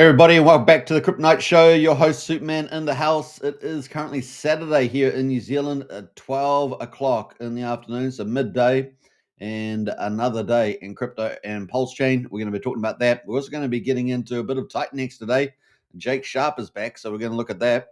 Hey everybody, and welcome back to the Crypto Night Show. Your host Superman in the house. It is currently Saturday here in New Zealand at 12 o'clock in the afternoon, so midday, and another day in crypto and PulseChain. We're going to be talking about that. We're also going to be getting into a bit of Titanex today. Jake Sharp is back, so we're going to look at that.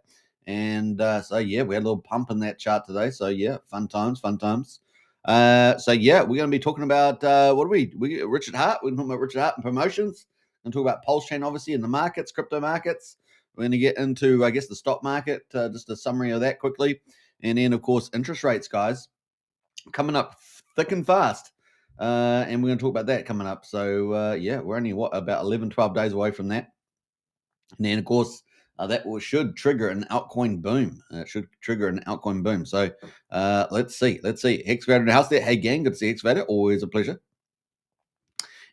And so yeah, we had a little pump in that chart today. So yeah, fun times, fun times. So yeah, we're going to be talking about what are we Richard Hart. We're talking about Richard Hart and promotions. And talk about PulseChain, obviously, in the markets, crypto markets. We're going to get into, I guess, the stock market, just a summary of that quickly. And then, of course, interest rates, guys, coming up thick and fast. And we're going to talk about that coming up. So, yeah, we're only, about 11, 12 days away from that. And then, of course, should trigger an altcoin boom. So let's see. Hexvader in the house there. Hey, gang, good to see Hexvader. Always a pleasure.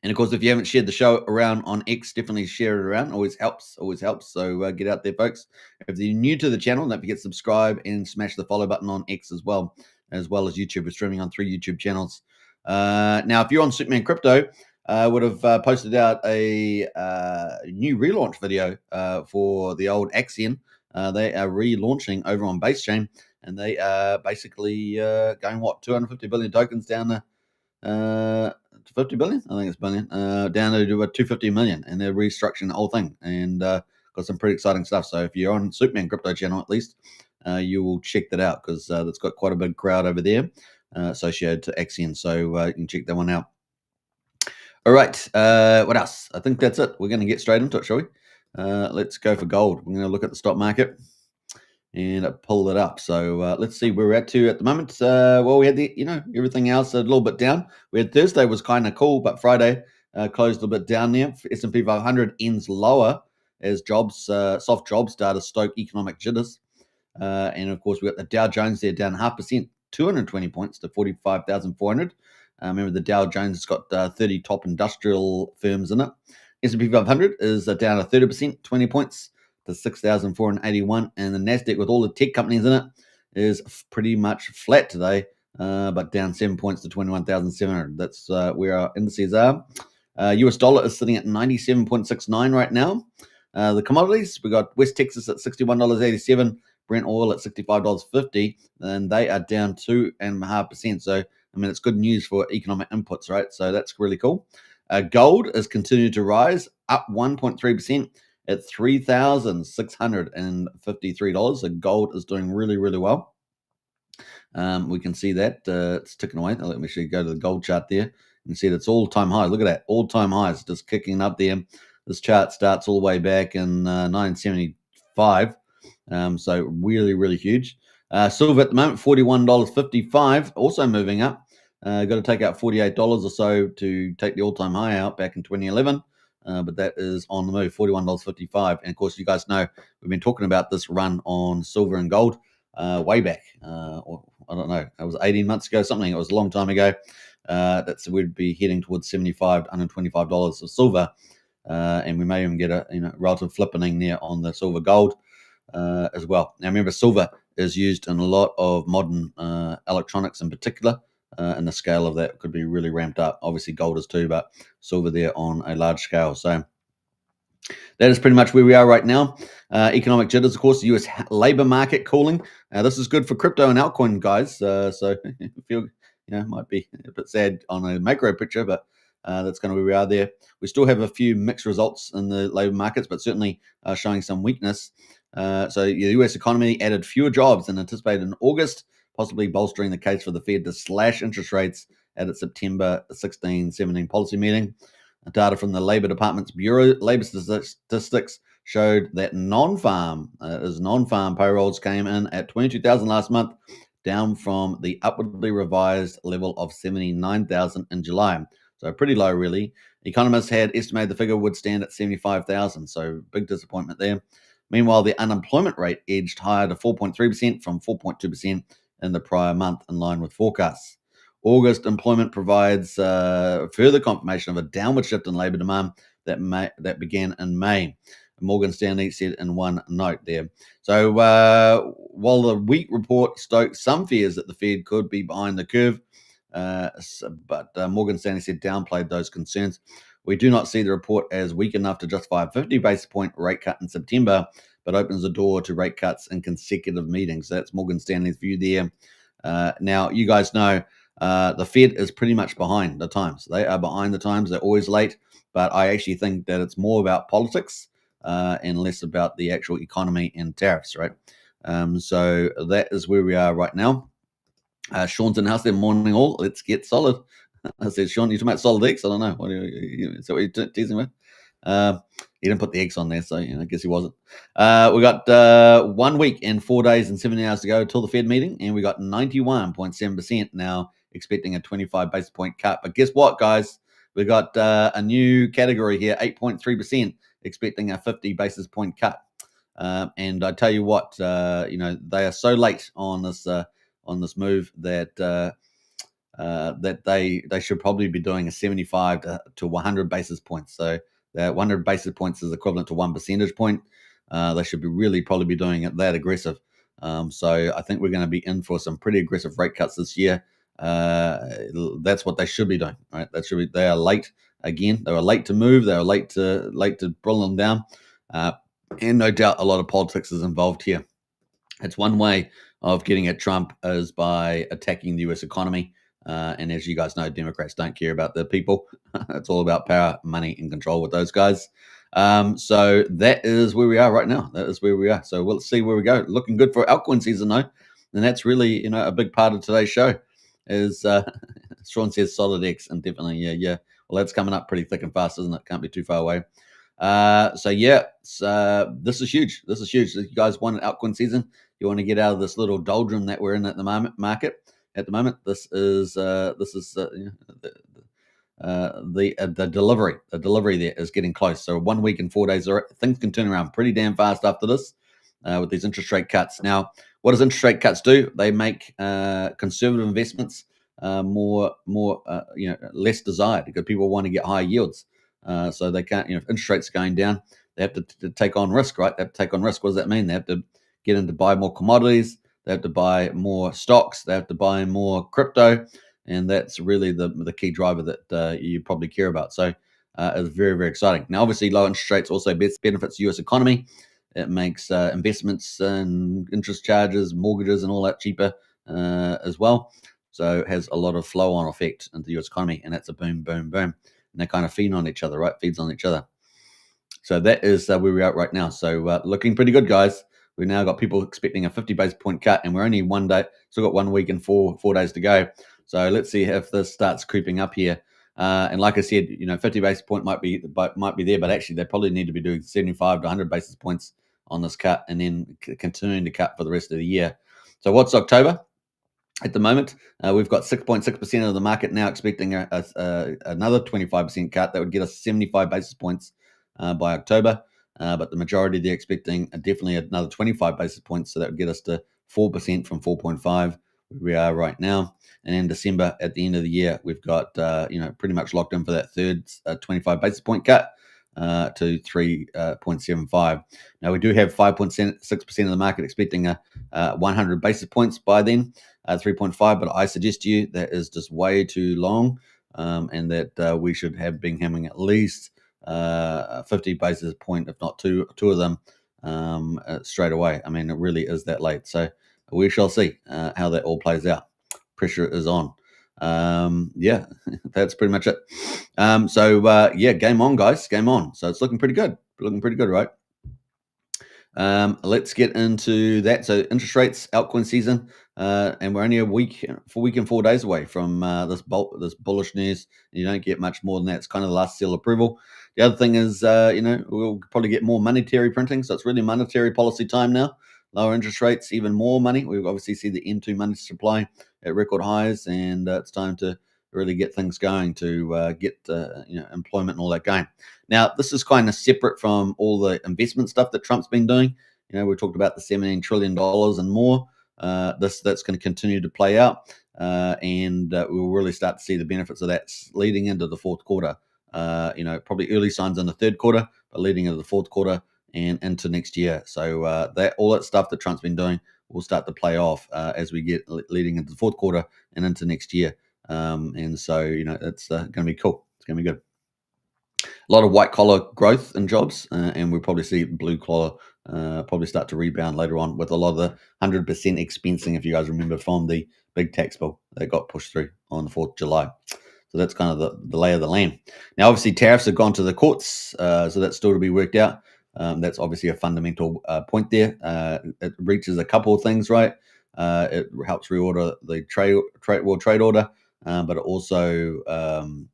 And of course, if you haven't shared the show around on X, definitely share it around. Always helps. So get out there, folks. If you're new to the channel, don't forget to subscribe and smash the follow button on X as well as YouTube. We're streaming on 3 YouTube channels. Now, if you're on Superman Crypto, I would have posted out a new relaunch video for the old Axion. They are relaunching over on BaseChain, and they are basically going, 250 billion tokens down to 50 billion, I think it's billion, down to about 250 million, and they're restructuring the whole thing, and got some pretty exciting stuff. So if you're on Superman Crypto channel, at least you will check that out, because that's got quite a big crowd over there associated to Axion, so you can check that one out. All right, what else? I think that's it. We're going to get straight into it, shall we? Let's go for gold. We're going to look at the stock market and pull it up. So let's see where we're at to at the moment. Well, we had everything else a little bit down. We had Thursday was kind of cool, but Friday closed a bit down there. S&P 500 ends lower as soft jobs data stoke economic jitters. And of course, we got the Dow Jones there down 0.5%, 220 points to 45,400. Remember, the Dow Jones has got 30 top industrial firms in it. S&P 500 is down 30%, 20 points to 6,481, and the Nasdaq with all the tech companies in it is pretty much flat today, but down 7 points to 21,700. That's where our indices are. US dollar is sitting at 97.69 right now. The commodities, we got West Texas at $61.87, Brent oil at $65.50, and they are down 2.5%. So I mean, it's good news for economic inputs, right? So that's really cool. Gold has continued to rise, up 1.3% at $3,653. So gold is doing really, really well. We can see that it's ticking away. Let me actually go to the gold chart there. You can see that it's all-time high. Look at that, all-time highs, just kicking up there. This chart starts all the way back in 1975. So really, really huge. Silver at the moment, $41.55, also moving up. Got to take out $48 or so to take the all-time high out back in 2011. But that is on the move, $41.55. And of course, you guys know we've been talking about this run on silver and gold way back. Or I don't know, it was 18 months ago, something. It was a long time ago. We'd be heading towards $75, $125 of silver. And we may even get a relative flippening there on the silver gold as well. Now, remember, silver is used in a lot of modern electronics in particular. And the scale of that could be really ramped up. Obviously, gold is too, but silver there on a large scale. So that is pretty much where we are right now. Economic jitters, of course, the U.S. labor market cooling. This is good for crypto and altcoin, guys. So feel might be a bit sad on a macro picture, but that's kind of where we are there. We still have a few mixed results in the labor markets, but certainly showing some weakness. So the U.S. economy added fewer jobs than anticipated in August, possibly bolstering the case for the Fed to slash interest rates at its September 16-17 policy meeting. Data from the Labor Department's Bureau of Labor Statistics showed that non-farm payrolls came in at 22,000 last month, down from the upwardly revised level of 79,000 in July. So pretty low, really. Economists had estimated the figure would stand at 75,000, so big disappointment there. Meanwhile, the unemployment rate edged higher to 4.3% from 4.2% in the prior month, in line with forecasts. August employment provides further confirmation of a downward shift in labour demand that began in May. Morgan Stanley said in one note there. So while the weak report stoked some fears that the Fed could be behind the curve, but Morgan Stanley said downplayed those concerns. We do not see the report as weak enough to justify a 50 basis point rate cut in September, but opens the door to rate cuts in consecutive meetings. That's Morgan Stanley's view there. Now, you guys know the Fed is pretty much behind the times. They are behind the times. They're always late. But I actually think that it's more about politics and less about the actual economy and tariffs, right? So that is where we are right now. Sean's in the house there. Morning all. Let's get solid. I said, Sean, you talking about solid eggs? I don't know. What are is that what you're teasing with? He didn't put the eggs on there, so I guess he wasn't. We got 1 week and 4 days and 7 hours to go till the Fed meeting, and we got 91.7% now expecting a 25 basis point cut. But guess what, guys? We got a new category here, 8.3% expecting a 50 basis point cut. And I tell you what, they are so late on this move that that they should probably be doing a 75 to 100 basis points. So that 100 basis points is equivalent to 1 percentage point. They should be probably be doing it that aggressive. So I think we're going to be in for some pretty aggressive rate cuts this year. That's what they should be doing, right? They are late again. They were late to move. They were late to bring them down. And no doubt a lot of politics is involved here. It's one way of getting at Trump is by attacking the US economy. And as you guys know, Democrats don't care about the people. It's all about power, money, and control with those guys. So that is where we are right now. That is where we are. So we'll see where we go. Looking good for altcoin season, though. And that's really, a big part of today's show is Sean says solid X. And definitely, yeah. Well, that's coming up pretty thick and fast, isn't it? Can't be too far away. This is huge. This is huge. If you guys want an altcoin season, you want to get out of this little doldrum that we're in at the market. At the moment, this is the delivery. The delivery there is getting close. So 1 week and 4 days, things can turn around pretty damn fast after this with these interest rate cuts. Now, what does interest rate cuts do? They make conservative investments less desired because people want to get higher yields. So they can't, if interest rates are going down, they have to take on risk, right? They have to take on risk. What does that mean? They have to get in to buy more commodities. They have to buy more stocks. They have to buy more crypto. And that's really the key driver that you probably care about. So it's very, very exciting. Now, obviously, low interest rates also benefits the U.S. economy. It makes investments and interest charges, mortgages, and all that cheaper as well. So it has a lot of flow-on effect into the U.S. economy, and that's a boom, boom, boom. And they kind of feed on each other, right? Feeds on each other. So that is where we're at right now. So looking pretty good, guys. We've now got people expecting a 50 basis point cut, and we're only 1 day, still got 1 week and four days to go. So let's see if this starts creeping up here. And like I said, 50 basis point might be there, but actually they probably need to be doing 75 to 100 basis points on this cut, and then continuing to cut for the rest of the year. So what's October? At the moment, we've got 6.6% of the market now expecting another 25% cut. That would get us 75 basis points by October. But the majority, they're expecting definitely another 25 basis points. So that would get us to 4% from 4.5, where we are right now. And in December, at the end of the year, we've got, pretty much locked in for that third 25 basis point cut to 3.75. Now, we do have 5.6% of the market expecting 100 basis points by then. 3.5, but I suggest to you that is just way too long, and that we should have been having at least 50 basis point, if not two of them, straight away. I mean, it really is that late. So we shall see how that all plays out. Pressure is on. That's pretty much it. Game on, guys. Game on. So it's looking pretty good. Right? Let's get into that. So interest rates, altcoin season, and we're only a week and 4 days away from this bullish news. You don't get much more than that. It's kind of the last seal of approval. The other thing is, we'll probably get more monetary printing. So it's really monetary policy time now. Lower interest rates, even more money. We obviously see the M2 money supply at record highs, and it's time to really get things going to get employment and all that going. Now, this is kind of separate from all the investment stuff that Trump's been doing. We talked about the $17 trillion and more. That's going to continue to play out, and we'll really start to see the benefits of that leading into the fourth quarter. Probably early signs in the third quarter, but leading into the fourth quarter and into next year. So all that stuff that Trump's been doing will start to play off as we get leading into the fourth quarter and into next year. And so, it's going to be cool. It's going to be good. A lot of white collar growth in jobs, and we'll probably see blue collar probably start to rebound later on with a lot of the 100% expensing, if you guys remember, from the big tax bill that got pushed through on the 4th of July. So that's kind of the lay of the land. Now, obviously, tariffs have gone to the courts, so that's still to be worked out. That's obviously a fundamental point there. It reaches a couple of things, right? It helps reorder the world trade order, but it also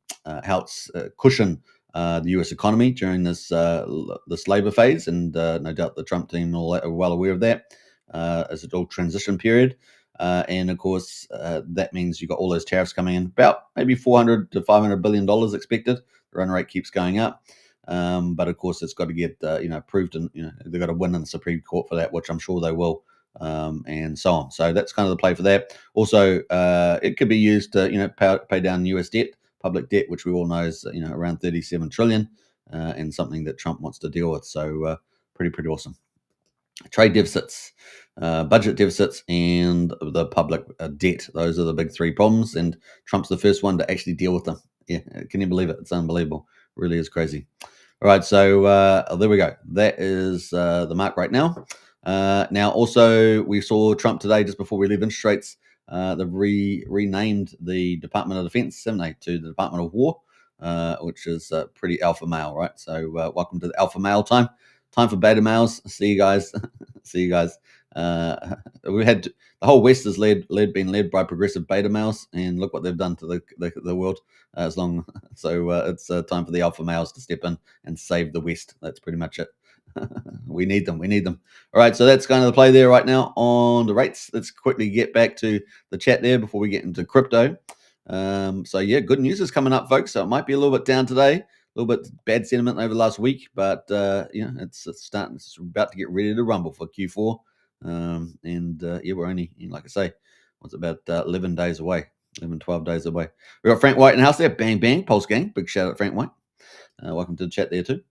helps cushion the U.S. economy during this labor phase, and no doubt the Trump team are well aware of that as a dual transition period. And of course, that means you've got all those tariffs coming in, about maybe $400 to $500 billion expected. The run rate keeps going up. But of course, it's got to get approved, and they've got to win in the Supreme Court for that, which I'm sure they will, and so on. So that's kind of the play for that. Also, it could be used to pay down U.S. debt, public debt, which we all know is around 37 trillion, and something that Trump wants to deal with. So pretty awesome. Trade deficits, budget deficits, and the public debt. Those are the big three problems, and Trump's the first one to actually deal with them. Yeah, can you believe it? It's unbelievable. It really is crazy. All right, so there we go. That is the mark right now. Now, also, we saw Trump today, just before we leave interest rates, they've renamed the Department of Defense, haven't they, to the Department of War, which is pretty alpha male, right? So welcome to the alpha male time. Time for beta males. See you guys. See you guys. We had the whole West is been led by progressive beta males, and look what they've done to the world. So it's time for the alpha males to step in and save the West. That's pretty much it. We need them. We need them. All right. So that's kind of the play there right now on the rates. Let's quickly get back to the chat there before we get into crypto. So yeah, good news is coming up, folks. So it might be a little bit down today. A little bit bad sentiment over the last week, but it's starting. It's about to get ready to rumble for Q4, yeah, we're only, like I say, what's about 11 days away, 12 days away. We got Frank White in the house there. Bang bang, Pulse Gang. Big shout out, Frank White. Welcome to the chat there too.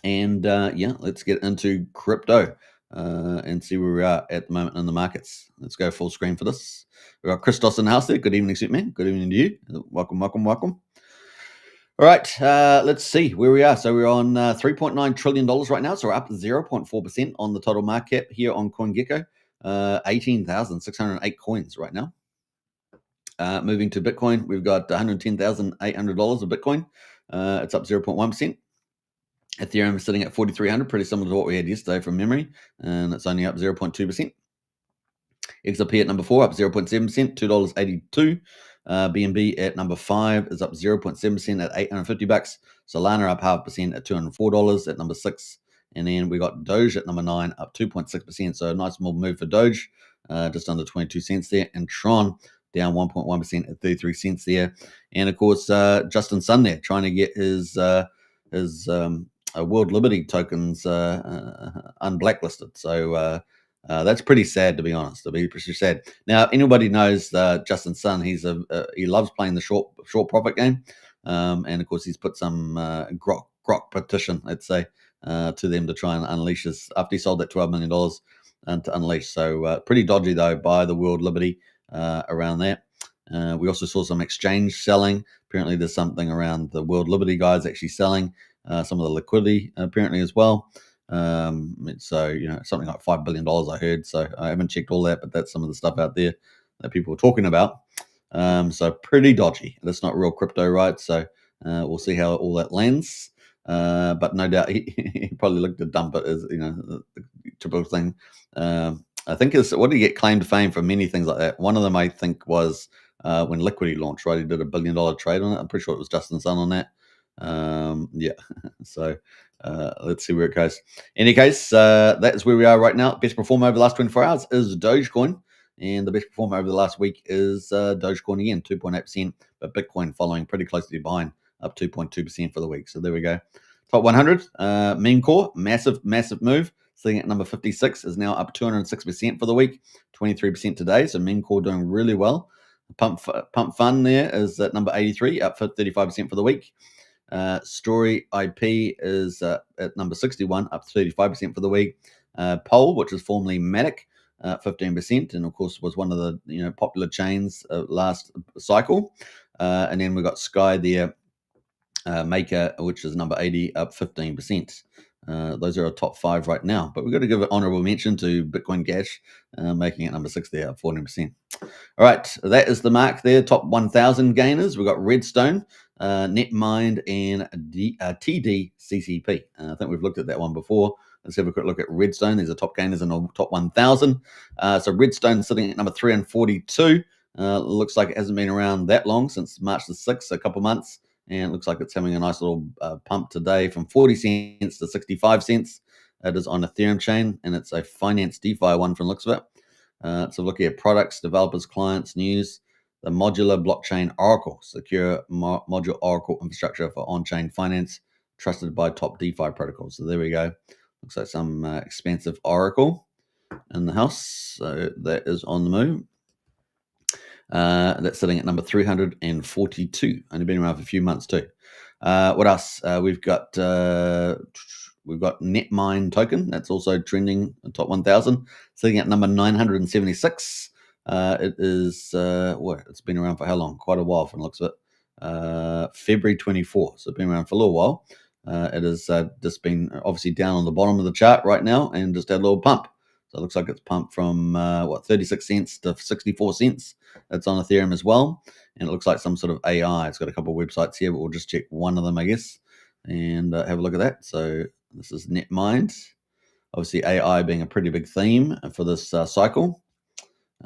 And yeah, let's get into crypto and see where we are at the moment in the markets. Let's go full screen for this. We got Christos in the house there. Good evening, Superman. Good evening to you. Welcome. All right, let's see where we are. So we're on $3.9 trillion right now. So we're up 0.4% on the total market cap here on CoinGecko. 18,608 coins right now. Moving to Bitcoin, we've got $110,800 of Bitcoin. It's up 0.1%. Ethereum is sitting at 4,300, pretty similar to what we had yesterday from memory, and it's only up 0.2%. XRP at number 4, up 0.7%, $2.82. BNB at number 5 is up 0.7% at $850. Solana up 0.5% at $204 at number 6. And then we got Doge at number 9, up 2.6%. So a nice small move for Doge, just under 22 cents there. And Tron down 1.1% at 33 cents there. And of course, Justin Sun there trying to get his World Liberty tokens unblacklisted. So that's pretty sad, to be honest. To be pretty sad. Now, anybody knows Justin Sun? He loves playing the short profit game, and of course, he's put some grok petition, let's say, to them to try and unleash his after he sold that $12 million to unleash. So pretty dodgy though by the World Liberty around that. We also saw some exchange selling. Apparently, there's something around the World Liberty guys actually selling some of the liquidity apparently as well. So something like $5 billion I heard. So I haven't checked all that, but that's some of the stuff out there that people are talking about. So pretty dodgy. That's not real crypto, right? So we'll see how all that lands. But no doubt he probably looked to dump it as the typical thing. I think what did he get claimed fame for? Many things like that. One of them I think was when Liquidity launched, right? He did $1 billion trade on it. I'm pretty sure it was Justin Sun on that. Yeah. So let's see where it goes. In any case, that's where we are right now. Best performer over the last 24 hours is Dogecoin, and the best performer over the last week is Dogecoin again, 2.8%, but Bitcoin following pretty closely behind, up 2.2% for the week. So there we go. Top 100, meme core, massive move. Sitting at number 56 is now up 206% for the week, 23% today. So meme core doing really well. Pump Fun there is at number 83, up for 35% for the week. Story IP is at number 61, up 35% for the week. Pole, which is formerly Matic, 15%, and of course was one of the popular chains last cycle. And then we got Sky there Maker, which is number 80, up 15%. Those are our top 5 right now. But we've got to give an honorable mention to Bitcoin Cash, making it number 6 there, up 14%. All right, that is the mark there. Top 1,000 gainers. We've got Redstone, Netmind, and TDCCP. I think we've looked at that one before. Let's have a quick look at Redstone. These are top gainers in the top 1,000. So Redstone sitting at number 342. Looks like it hasn't been around that long, since March the 6th, a couple months. And it looks like it's having a nice little pump today from 40 cents to 65 cents. It is on Ethereum chain, and it's a finance DeFi one from the looks of it. So looking at products, developers, clients, news, the modular blockchain Oracle, secure modular Oracle infrastructure for on-chain finance, trusted by top DeFi protocols. So there we go. Looks like some expensive Oracle in the house. So that is on the move. That's sitting at number 342. Only been around for a few months too. What else? We've got Netmind token. That's also trending in top 1,000, sitting at number 976. It is it's been around for how long? Quite a while from the looks of it. February 24. So it's been around for a little while. It has just been obviously down on the bottom of the chart right now, and just had a little pump. So it looks like it's pumped from 36 cents to 64 cents. It's on Ethereum as well, and it looks like some sort of AI. It's got a couple of websites here, but we'll just check one of them, I guess, and have a look at that. So this is Netmind. Obviously, AI being a pretty big theme for this cycle.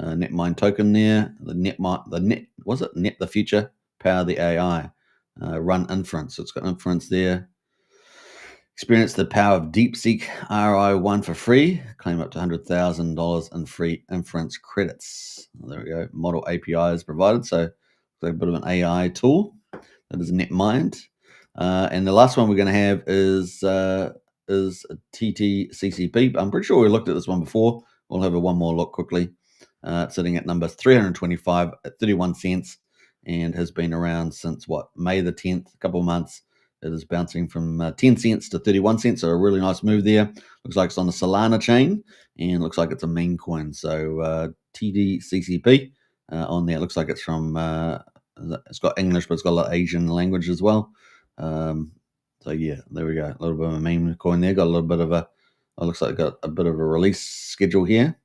Netmind token there. Net the future, power the AI, run inference. So it's got inference there. Experience the power of DeepSeek RI1 for free. Claim up to $100,000 in free inference credits. There we go. Model API is provided, so a bit of an AI tool. That is Netmind. And the last one we're going to have is TTCCP. I'm pretty sure we looked at this one before. We'll have one more look quickly. It's sitting at number 325 at 31 cents, and has been around since May the 10th, a couple of months. It is bouncing from 10 cents to 31 cents, so a really nice move there. Looks like it's on the Solana chain, and looks like it's a meme coin. So TDCCP on there. It looks like it's from, it's got English, but it's got a lot of Asian language as well. So yeah, there we go. A little bit of a meme coin there. Got a little bit of looks like got a bit of a release schedule here.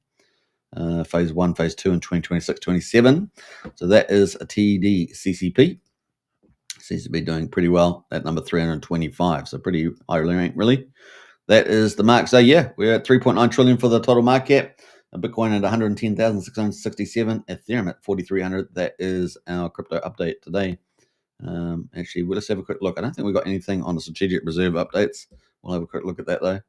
Phase 1, Phase 2 in 2026, 27. So that is a TDCCP. Seems to be doing pretty well at number 325. So pretty high rank, really. That is the mark. So yeah, we're at 3.9 trillion for the total market cap. Bitcoin at 110,667. Ethereum at 4,300. That is our crypto update today. Actually, let's have a quick look. I don't think we've got anything on the strategic reserve updates. We'll have a quick look at that though.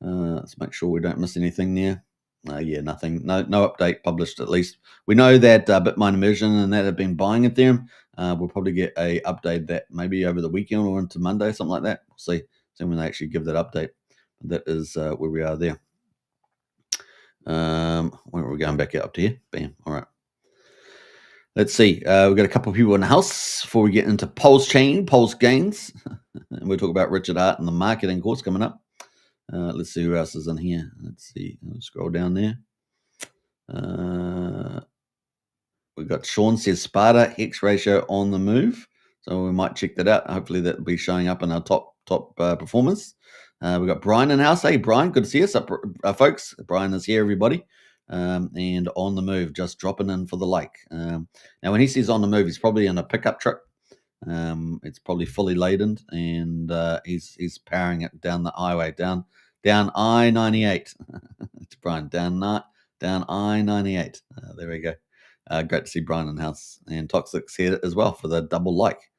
Let's make sure we don't miss anything there. Yeah, nothing. No update published, at least. We know that Bitmine Immersion and that have been buying Ethereum. We'll probably get a update that maybe over the weekend or into Monday, something like that. We'll see when they actually give that update. That is where we are there. Where are we going back up to here? Bam. All right. Let's see. We've got a couple of people in the house before we get into PulseChain, Pulse Gains. And we'll talk about Richard Hart and the marketing course coming up. Let's see who else is in here. Let's see. I'll scroll down there. We've got Sean says Sparta Hex ratio on the move. So we might check that out. Hopefully that'll be showing up in our top performers. We've got Brian in the house. Hey, Brian, good to see us, folks. Brian is here, everybody. And on the move, just dropping in for the like. Now, when he says on the move, he's probably in a pickup truck. It's probably fully laden, and he's powering it down the highway, down I-98. It's Brian, down I-98. There we go. Great to see Brian in the house, and Toxic's here as well for the double like.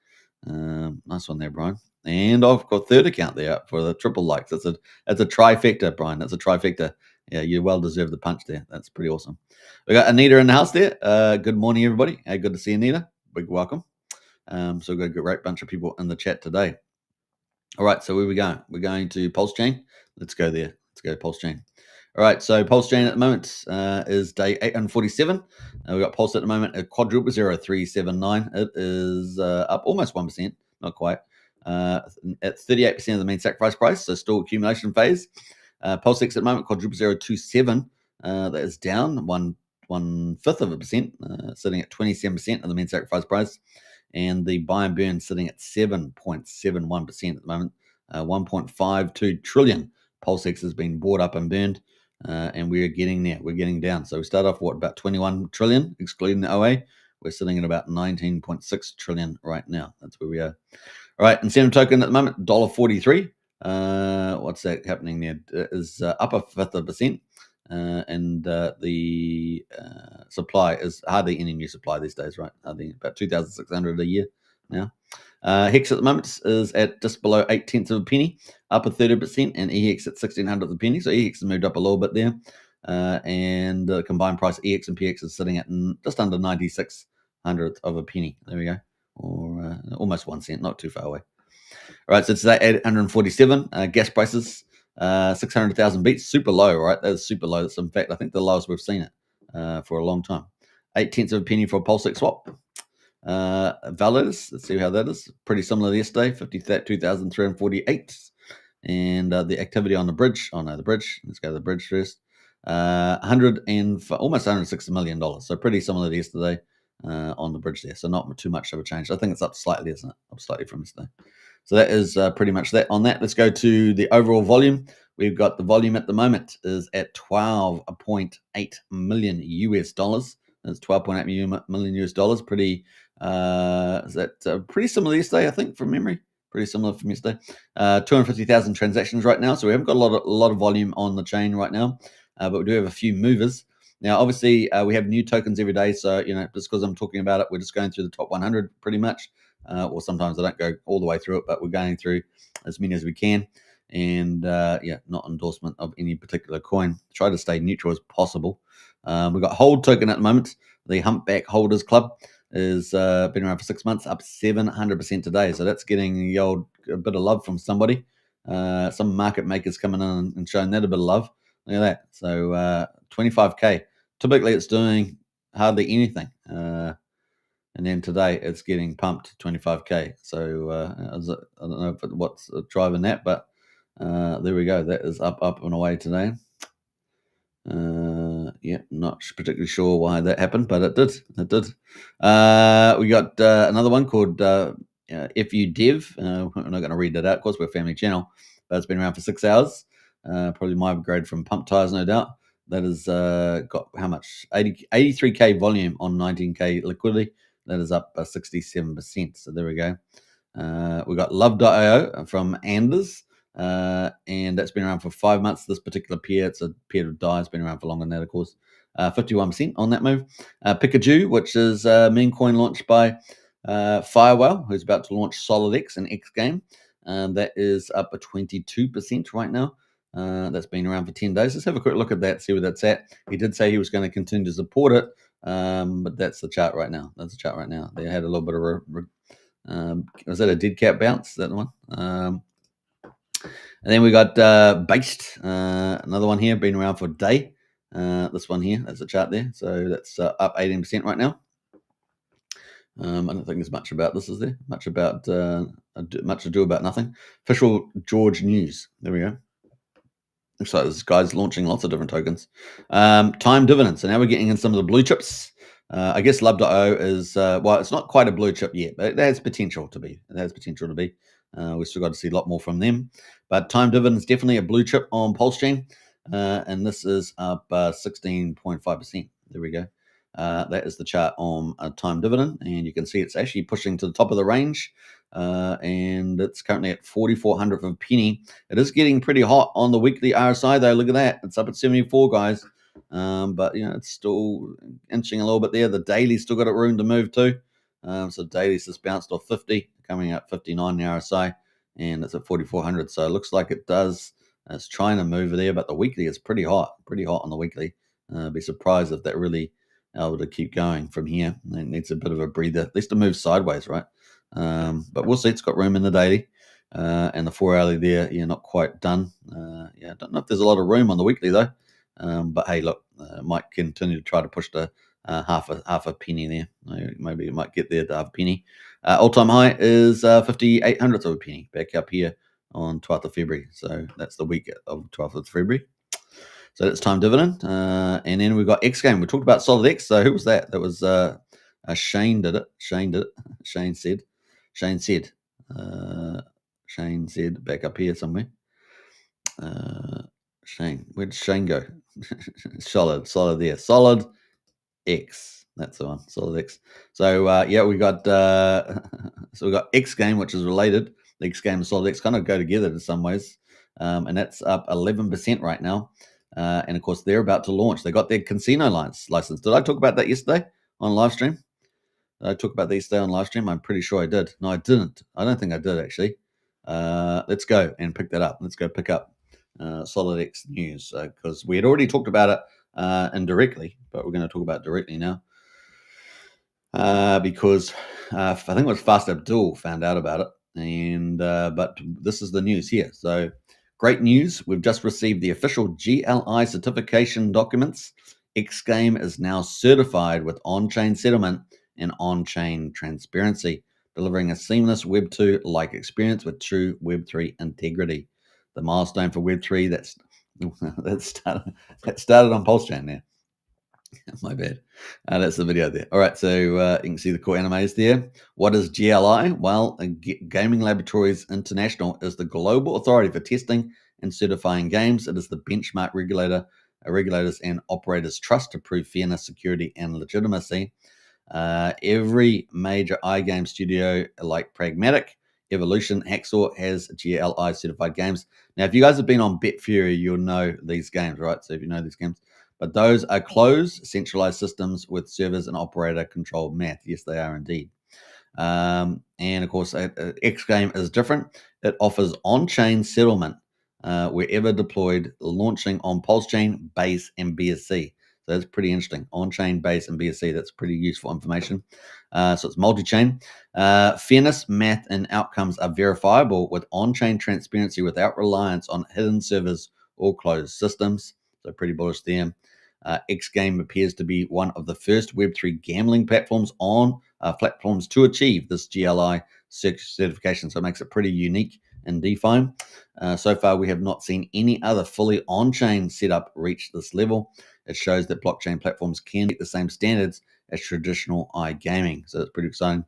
Nice one there, Brian. And I've got third account there for the triple likes. That's a trifecta, Brian. That's a trifecta. Yeah, you well deserve the punch there. That's pretty awesome. We got Anita in the house there. Good morning, everybody. Good to see Anita. Big welcome. So we've got a great bunch of people in the chat today. All right, so where we going? We're going to PulseChain. Let's go there. Let's go to PulseChain. All right, so PulseChain at the moment is day 847. We've got Pulse at the moment at quadruple 0379. It is up almost 1%, not quite, at 38% of the main sacrifice price, so still accumulation phase. PulseX at the moment, quadruple 027. That is down 1/5%, sitting at 27% of the main sacrifice price. and the buy and burn sitting at 7.71% at the moment. 1.52 trillion PulseX has been bought up and burned, and we're getting there. We're getting down. So we start off about 21 trillion, excluding the OA. We're sitting at about 19.6 trillion right now. That's where we are. All right, incentive token at the moment, $1.43. What's that happening there? It is up a fifth of a percent. And the supply is hardly any new supply these days, right? About 2,600 a year now. Hex at the moment is at just below 0.8 of a penny, up a 30%, and EX at 1,600 of a penny. So EX has moved up a little bit there. And the combined price EX and PX is sitting at just under 96 hundredth of a penny. There we go. Or almost 1 cent, not too far away. All right, so today 847 gas prices, 600,000 beats, super low, right? That's super low. That's in fact, I think the lowest we've seen it for a long time. 0.8 of a penny for a PulseX swap. Validators, let's see how that is. Pretty similar to yesterday, 52,348. And the activity on the bridge. Oh no, the bridge. Let's go to the bridge first. Almost $160 million. So pretty similar to yesterday on the bridge there. So not too much of a change. I think it's up slightly, isn't it? Up slightly from yesterday. So that is pretty much that on that. Let's go to the overall volume. We've got the volume at the moment is at 12.8 million US dollars. That's 12.8 million US dollars. Pretty is that pretty similar yesterday, I think, from memory. Pretty similar from yesterday. 250,000 transactions right now. So we haven't got a lot of volume on the chain right now, but we do have a few movers. Now, obviously, we have new tokens every day. So, just because I'm talking about it, we're just going through the top 100 pretty much. Or sometimes I don't go all the way through it, but we're going through as many as we can. And not endorsement of any particular coin. Try to stay neutral as possible. We've got Hold token at the moment. The Humpback Holders Club is been around for 6 months, up 700% today. So that's getting a bit of love from somebody. Some market makers coming in and showing that a bit of love. Look at that. So 25K. Typically, it's doing hardly anything. And then today it's getting pumped 25K. So I don't know what's driving that, but there we go. That is up and away today. Not particularly sure why that happened, but it did. It did. We got another one called FUDev. We're not going to read that out, of course. We're a family channel, but it's been around for 6 hours. Probably my upgrade from pump tires, no doubt. That has got how much? 83K volume on 19K liquidity. That is up 67%. So there we go. We got Love.io from Anders. And that's been around for 5 months. This particular pair, it's a pair of DAI. It's been around for longer than that, of course. 51% on that move. Pikachu, which is a meme coin launched by Firewell, who's about to launch SolidX and X Game. That is up 22% right now. That's been around for 10 days. Let's have a quick look at that, see where that's at. He did say he was going to continue to support it, but that's the chart right now. That's the chart right now. They had a little bit of was that a dead cat bounce, that one? And then we got Based, another one here, been around for a day. This one here, that's a chart there. So that's up 18% right now. I don't think there's much about this, is there? Much ado about nothing. Official George News. There we go. Looks like this guy's launching lots of different tokens. Time dividends. So now we're getting in some of the blue chips. I guess Love.io is, it's not quite a blue chip yet, but it has potential to be. We've still got to see a lot more from them. But Time Dividend is definitely a blue chip on PulseChain. And this is up 16.5%. There we go. That is the chart on Time Dividend. And you can see it's actually pushing to the top of the range. And it's currently at 4,400 of a penny. It is getting pretty hot on the weekly RSI, though. Look at that. It's up at 74, guys. But, it's still inching a little bit there. The daily's still got a room to move too. So daily's just bounced off 50, coming up 59 in the RSI, and it's at 4,400. So it looks like it's trying to move there, but the weekly is pretty hot on the weekly. Be surprised if that really able to keep going from here. It needs a bit of a breather, at least to move sideways, right? But we'll see. It's got room in the daily. And the 4 hourly there, not quite done. I don't know if there's a lot of room on the weekly though. But hey, look, might continue to try to push the half a penny there. Maybe it might get there to half a penny. All-time high is 5,800 of a penny back up here on 12th of February. So that's the week of 12th of February. So that's Time Dividend. And then we've got X Game. We talked about SolidX. So who was that? That was Shane did it. Shane did it. Shane said. Shane said. Shane said back up here somewhere. Shane, where did Shane go? solid there. Solid X. That's the one. Solid X. So yeah, we got X game, which is related. The X game and Solid X kind of go together in some ways, and that's up 11% right now. And of course, they're about to launch. They got their casino license. Did I talk about that yesterday on live stream? Did I talk about that yesterday on live stream? I'm pretty sure I did. No, I didn't. I don't think I did actually. Let's go and pick that up. Let's go pick up Solid X news because we had already talked about it indirectly, but we're going to talk about it directly now. Because I think it was Fast Abdul found out about it, and but this is the news here. So great news! We've just received the official GLI certification documents. X Game is now certified with on-chain settlement and on-chain transparency, delivering a seamless Web 2-like experience with true Web 3 integrity. The milestone for Web 3 that started on PulseChain now. My bad. That's the video there. All right, so you can see the core animes there. What is GLI? Well, Gaming Laboratories International is the global authority for testing and certifying games. It is the benchmark regulators and operators trust to prove fairness, security, and legitimacy. Every major iGame studio like Pragmatic, Evolution, Hacksaw has GLI certified games. Now, if you guys have been on BetFury, you'll know these games, right? So if you know these games. But those are closed, centralized systems with servers and operator-controlled math. Yes, they are indeed. And of course, X Game is different. It offers on-chain settlement wherever deployed, launching on PulseChain, Base, and BSC. So that's pretty interesting. On-chain, Base, and BSC. That's pretty useful information. So it's multi-chain. Fairness, math, and outcomes are verifiable with on-chain transparency without reliance on hidden servers or closed systems. So pretty bullish there. X Game appears to be one of the first Web3 gambling platforms to achieve this GLI certification. So it makes it pretty unique in DeFi. So far, we have not seen any other fully on-chain setup reach this level. It shows that blockchain platforms can meet the same standards as traditional iGaming. So it's pretty exciting.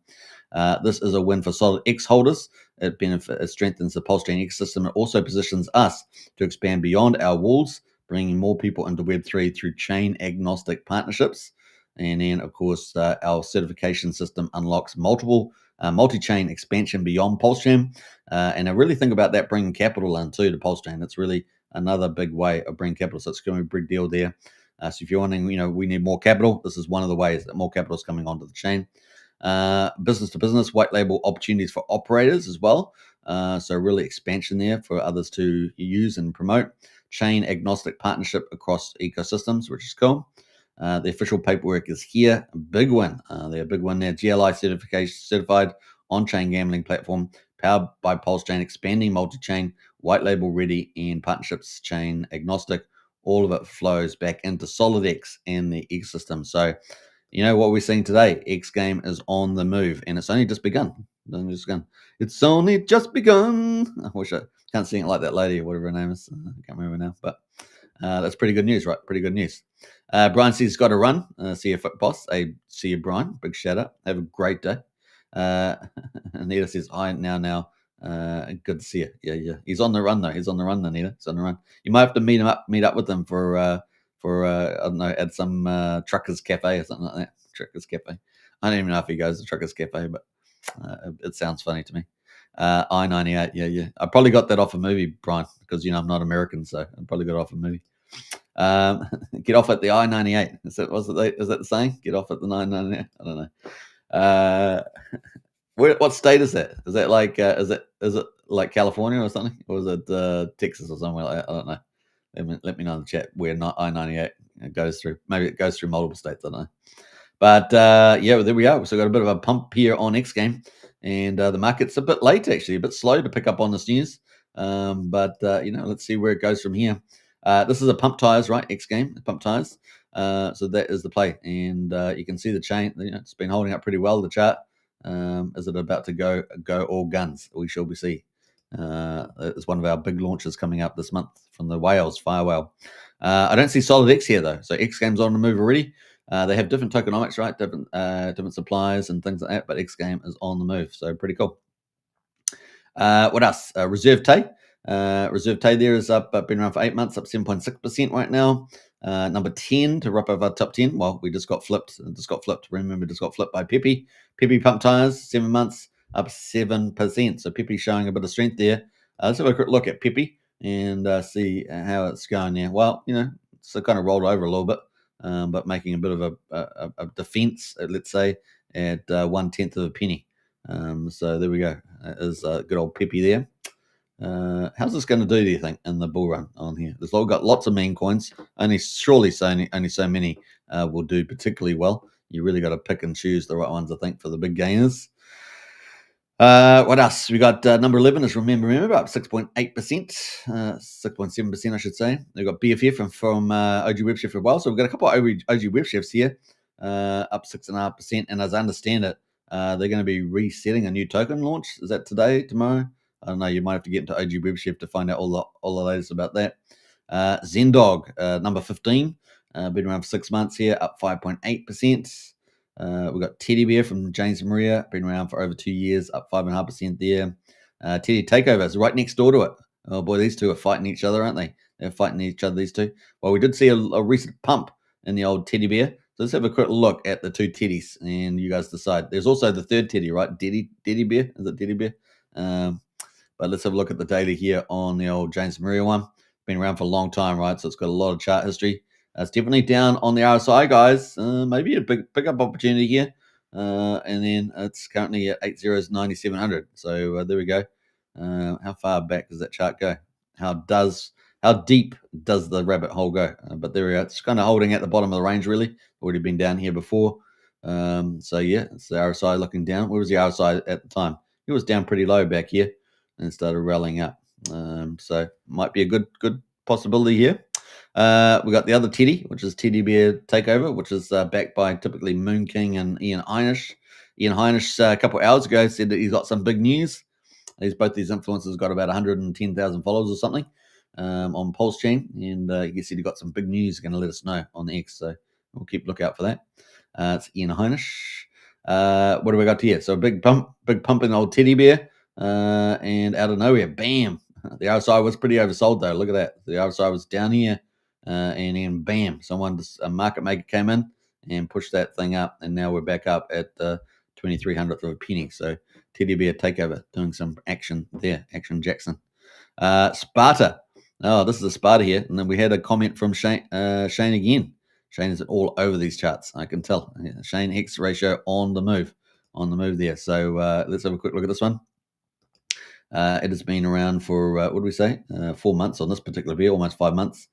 This is a win for Solid X holders. It strengthens the PulseChain ecosystem. It also positions us to expand beyond our walls, bringing more people into Web3 through chain-agnostic partnerships. And then, of course, our certification system unlocks multi-chain expansion beyond PulseChain. And I really think about that bringing capital into to PulseChain. It's really another big way of bringing capital. So it's going to be a big deal there. So if you're wondering, we need more capital, this is one of the ways that more capital is coming onto the chain. Business to business, white label opportunities for operators as well. So really expansion there for others to use and promote. Chain agnostic partnership across ecosystems, which is cool. The official paperwork is here. A big one. They're a big one there. GLI certified on-chain gambling platform powered by PulseChain, expanding multi-chain, white label ready, and partnerships chain agnostic. All of it flows back into SolidX and the ecosystem. So, what we're seeing today, X Game is on the move, and it's only just begun. It's only just begun. I wish I can't sing it like that lady or whatever her name is. I can't remember now, but that's pretty good news, right? Pretty good news. Brian says he's got to run. See you, boss. See you, Brian. Big shout out. Have a great day. Anita says, hi, now. Good to see you. Yeah. He's on the run, though. He's on the run, Anita. He's on the run. You might have to meet up with him for I don't know, at some Truckers Cafe or something like that. Truckers Cafe. I don't even know if he goes to Truckers Cafe, but it sounds funny to me. I-98, yeah. I probably got that off a movie, Brian, because I'm not American, so I probably got it off a movie. Get off at the I-98. Is that the saying? Get off at the 998. I don't know. What state is that? Is that like is it like California or something, or is it Texas or somewhere like that? I don't know. Let me know in the chat where I-98 goes through. Maybe it goes through multiple states. I don't know. But there we are. So got a bit of a pump here on X Game, and the market's a bit late actually, a bit slow to pick up on this news. But let's see where it goes from here. This is a pump tires, right? X Game, pump tires. So that is the play, and you can see the chain. It's been holding up pretty well. The chart. Is it about to go all guns? We shall be see. It's one of our big launches coming up this month from the Fire Whale. I don't see Solid X here though. So X Game's on the move already. They have different tokenomics, right? Different suppliers and things like that. But X Game is on the move, so pretty cool. What else? Reserve Tay. Reserve Tay there is up, been around for 8 months, up 7.6% right now. Number 10 to wrap over top 10. Well, we just got flipped. Remember, just got flipped by Pepe. Pepe Pump Tires, 7 months, up 7%. So Pepe showing a bit of strength there. Let's have a quick look at Pepe and see how it's going there. Well, it's kind of rolled over a little bit, but making a bit of a defense, let's say, at 1/10 of a penny. So there we go. That is good old Pepe there. How's this going to do, do you think, in the bull run on here? There's got lots of meme coins. Only so many will do particularly well. You really got to pick and choose the right ones, I think, for the big gainers. What else? We got number 11 is Remember, up 6.8%, 6.7%, I should say. We've got BFF from OG WebChef as well. So we've got a couple of OG WebChefs here, up 6.5%. And as I understand it, they're going to be resetting a new token launch. Is that today, tomorrow? I don't know. You might have to get into OG WebChef to find out all the latest about that. Zendog, number 15, been around for 6 months here, up 5.8%. We've got Teddy Bear from James Maria, been around for over 2 years, up 5.5% there. Teddy Takeover is right next door to it. Oh boy, these two are fighting each other, aren't they? They're fighting each other, these two. Well, we did see a recent pump in the old Teddy Bear. So let's have a quick look at the two Teddies, and you guys decide. There's also the third Teddy, right? Teddy Bear? Is it Teddy Bear? But let's have a look at the daily here on the old James Maria one. Been around for a long time, right? So it's got a lot of chart history. It's definitely down on the RSI, guys. Maybe a big pickup opportunity here. And then it's currently at 8 zeros, 9,700. So there we go. How far back does that chart go? How deep does the rabbit hole go? But there we go. It's kind of holding at the bottom of the range, really. Already been down here before. So yeah, it's the RSI looking down. Where was the RSI at the time? It was down pretty low back here and started rallying up. So might be a good possibility here. We got the other Teddy, which is Teddy Bear Takeover, which is backed by typically Moon King and Ian Heinisch. Ian Heinisch a couple of hours ago said that he's got some big news. Both these influencers got about 110,000 followers or something on PulseChain, and he said he got some big news. Going to let us know on the X, so we'll keep lookout for that. It's Ian Heinisch. What do we got here? So a big pump in old Teddy Bear, and out of nowhere, bam! The RSI was pretty oversold though. Look at that. The RSI was down here. And then bam, a market maker came in and pushed that thing up, and now we're back up at 2,300th of a penny. So Teddy Bear Takeover doing some action there, Action Jackson. Sparta. Oh, this is a Sparta here, and then we had a comment from Shane again. Shane is all over these charts, I can tell. Yeah, Shane X ratio on the move there. So let's have a quick look at this one. It has been around for what do we say? 4 months on this particular beer, almost 5 months.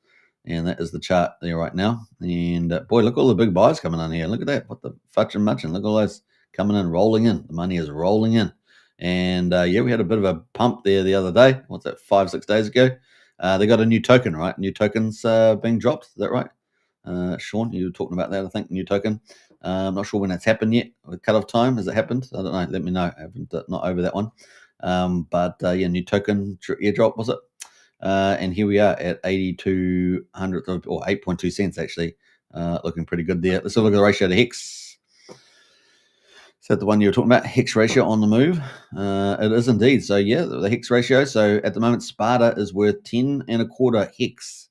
And that is the chart there right now. And boy, look, all the big buys coming on here. Look at that. What the fudge and muchin'. Look at all those coming in, rolling in. The money is rolling in. And yeah, we had a bit of a pump there the other day. What's that, 5-6 days ago? They got a new token, right? New tokens being dropped. Is that right? Sean, you were talking about that, I think, new token. I'm not sure when it's happened yet. With cutoff time, has it happened? I don't know. Let me know. I haven't, not over that one. But yeah, new token airdrop, was it? And here we are at 82 hundredth of, or 8.2 cents actually, looking pretty good there. Let's have a look at the ratio to Hex. Is that the one you were talking about? Hex ratio on the move? It is indeed. So yeah, the Hex ratio. So at the moment, Sparta is worth 10.25 Hex.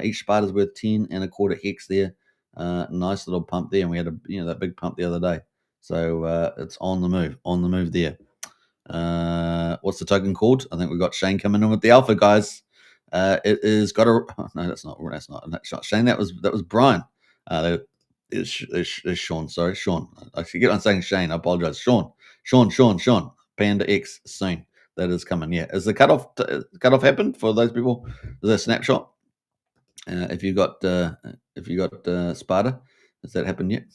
Each Sparta is worth 10.25 Hex there. Nice little pump there, and we had that big pump the other day. So it's on the move there. What's the token called? I think we've got Shane coming in with the alpha, guys. It is got a. Oh, no, that's not Shane. That was Brian. Is Sean. Sorry, Sean. I forget I'm saying Shane. I apologize. Sean. Panda X soon. That is coming. Yeah. Is the cutoff happened for those people? Is that a snapshot? If you got Sparta, has that happened yet?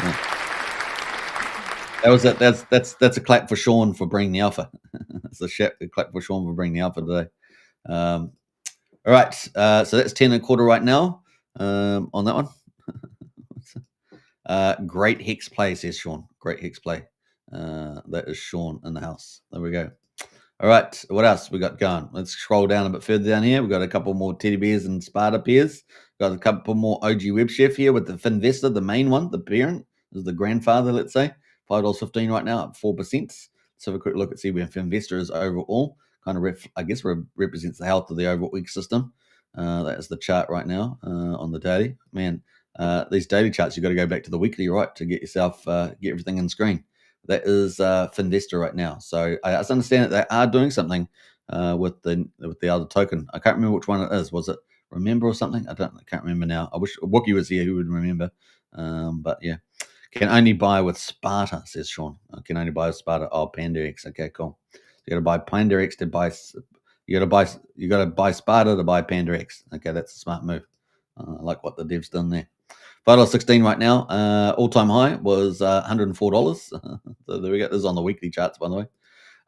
Yeah. That's a clap for Sean for bringing the alpha. That's a clap for Sean for bringing the alpha today. All right, so that's 10.25 right now on that one. Great Hex play, says Sean. Great Hex play. That is Sean in the house. There we go. All right, what else we got going? Let's scroll down a bit further down here. We've got a couple more teddy bears and Sparta pairs. Got a couple more OG Web Chef here with the Finvestor, the main one, the parent, is the grandfather, let's say. $5.15 right now, up 4%. Let's have a quick look and see where Finvestor is overall. Kind of, represents the health of the overall ecosystem. That is the chart right now on the daily. Man, these daily charts, you've got to go back to the weekly, right, to get yourself, get everything in screen. That is Finvestor right now. So I understand that they are doing something with the other token. I can't remember which one it is. Was it Remember or something? I can't remember now. I wish Wookie was here who would remember. But yeah, can only buy with Sparta, says Sean. I can only buy with Sparta. Oh, PandaX. Okay, cool. You got to buy PandaX to buy. You got to buy Sparta to buy PandaX. Okay, that's a smart move. I like what the devs done there. $5.16 right now. All-time high was $104. So there we go. This is on the weekly charts, by the way.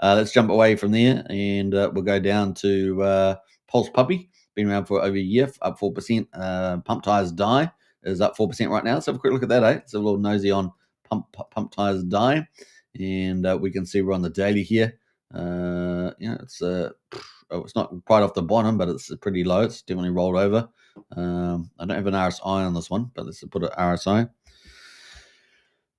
Let's jump away from there, and we'll go down to Pulse Puppy. Been around for over a year, up 4%. Pump Tires Die is up 4% right now. Let's have a quick look at that, eh? It's a little nosy on Pump Tires Die, and we can see we're on the daily here. It's not quite off the bottom, but it's pretty low. It's definitely rolled over. I don't have an RSI on this one, but let's put an RSI.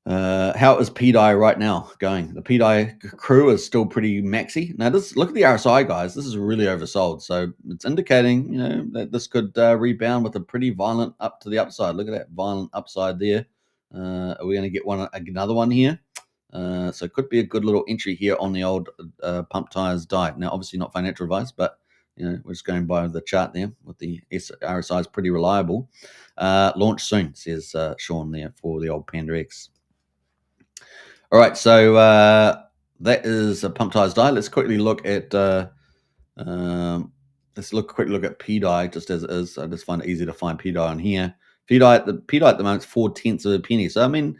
How is PDI right now going? The PDI crew is still pretty maxi. Now, look at the RSI, guys. This is really oversold. So it's indicating, that this could rebound with a pretty violent up to the upside. Look at that violent upside there. Are we going to get another one here? So it could be a good little entry here on the old Pump Tires diet. Now, obviously not financial advice, but we're just going by the chart there with the RSI is pretty reliable. Launch soon, says Sean there for the old PandaX. All right, so that is a Pump Tires die. Let's quickly look at quick look at PDI just as it is. I just find it easy to find PDI on here. PDI at the moment is 0.4 of a penny. So I mean,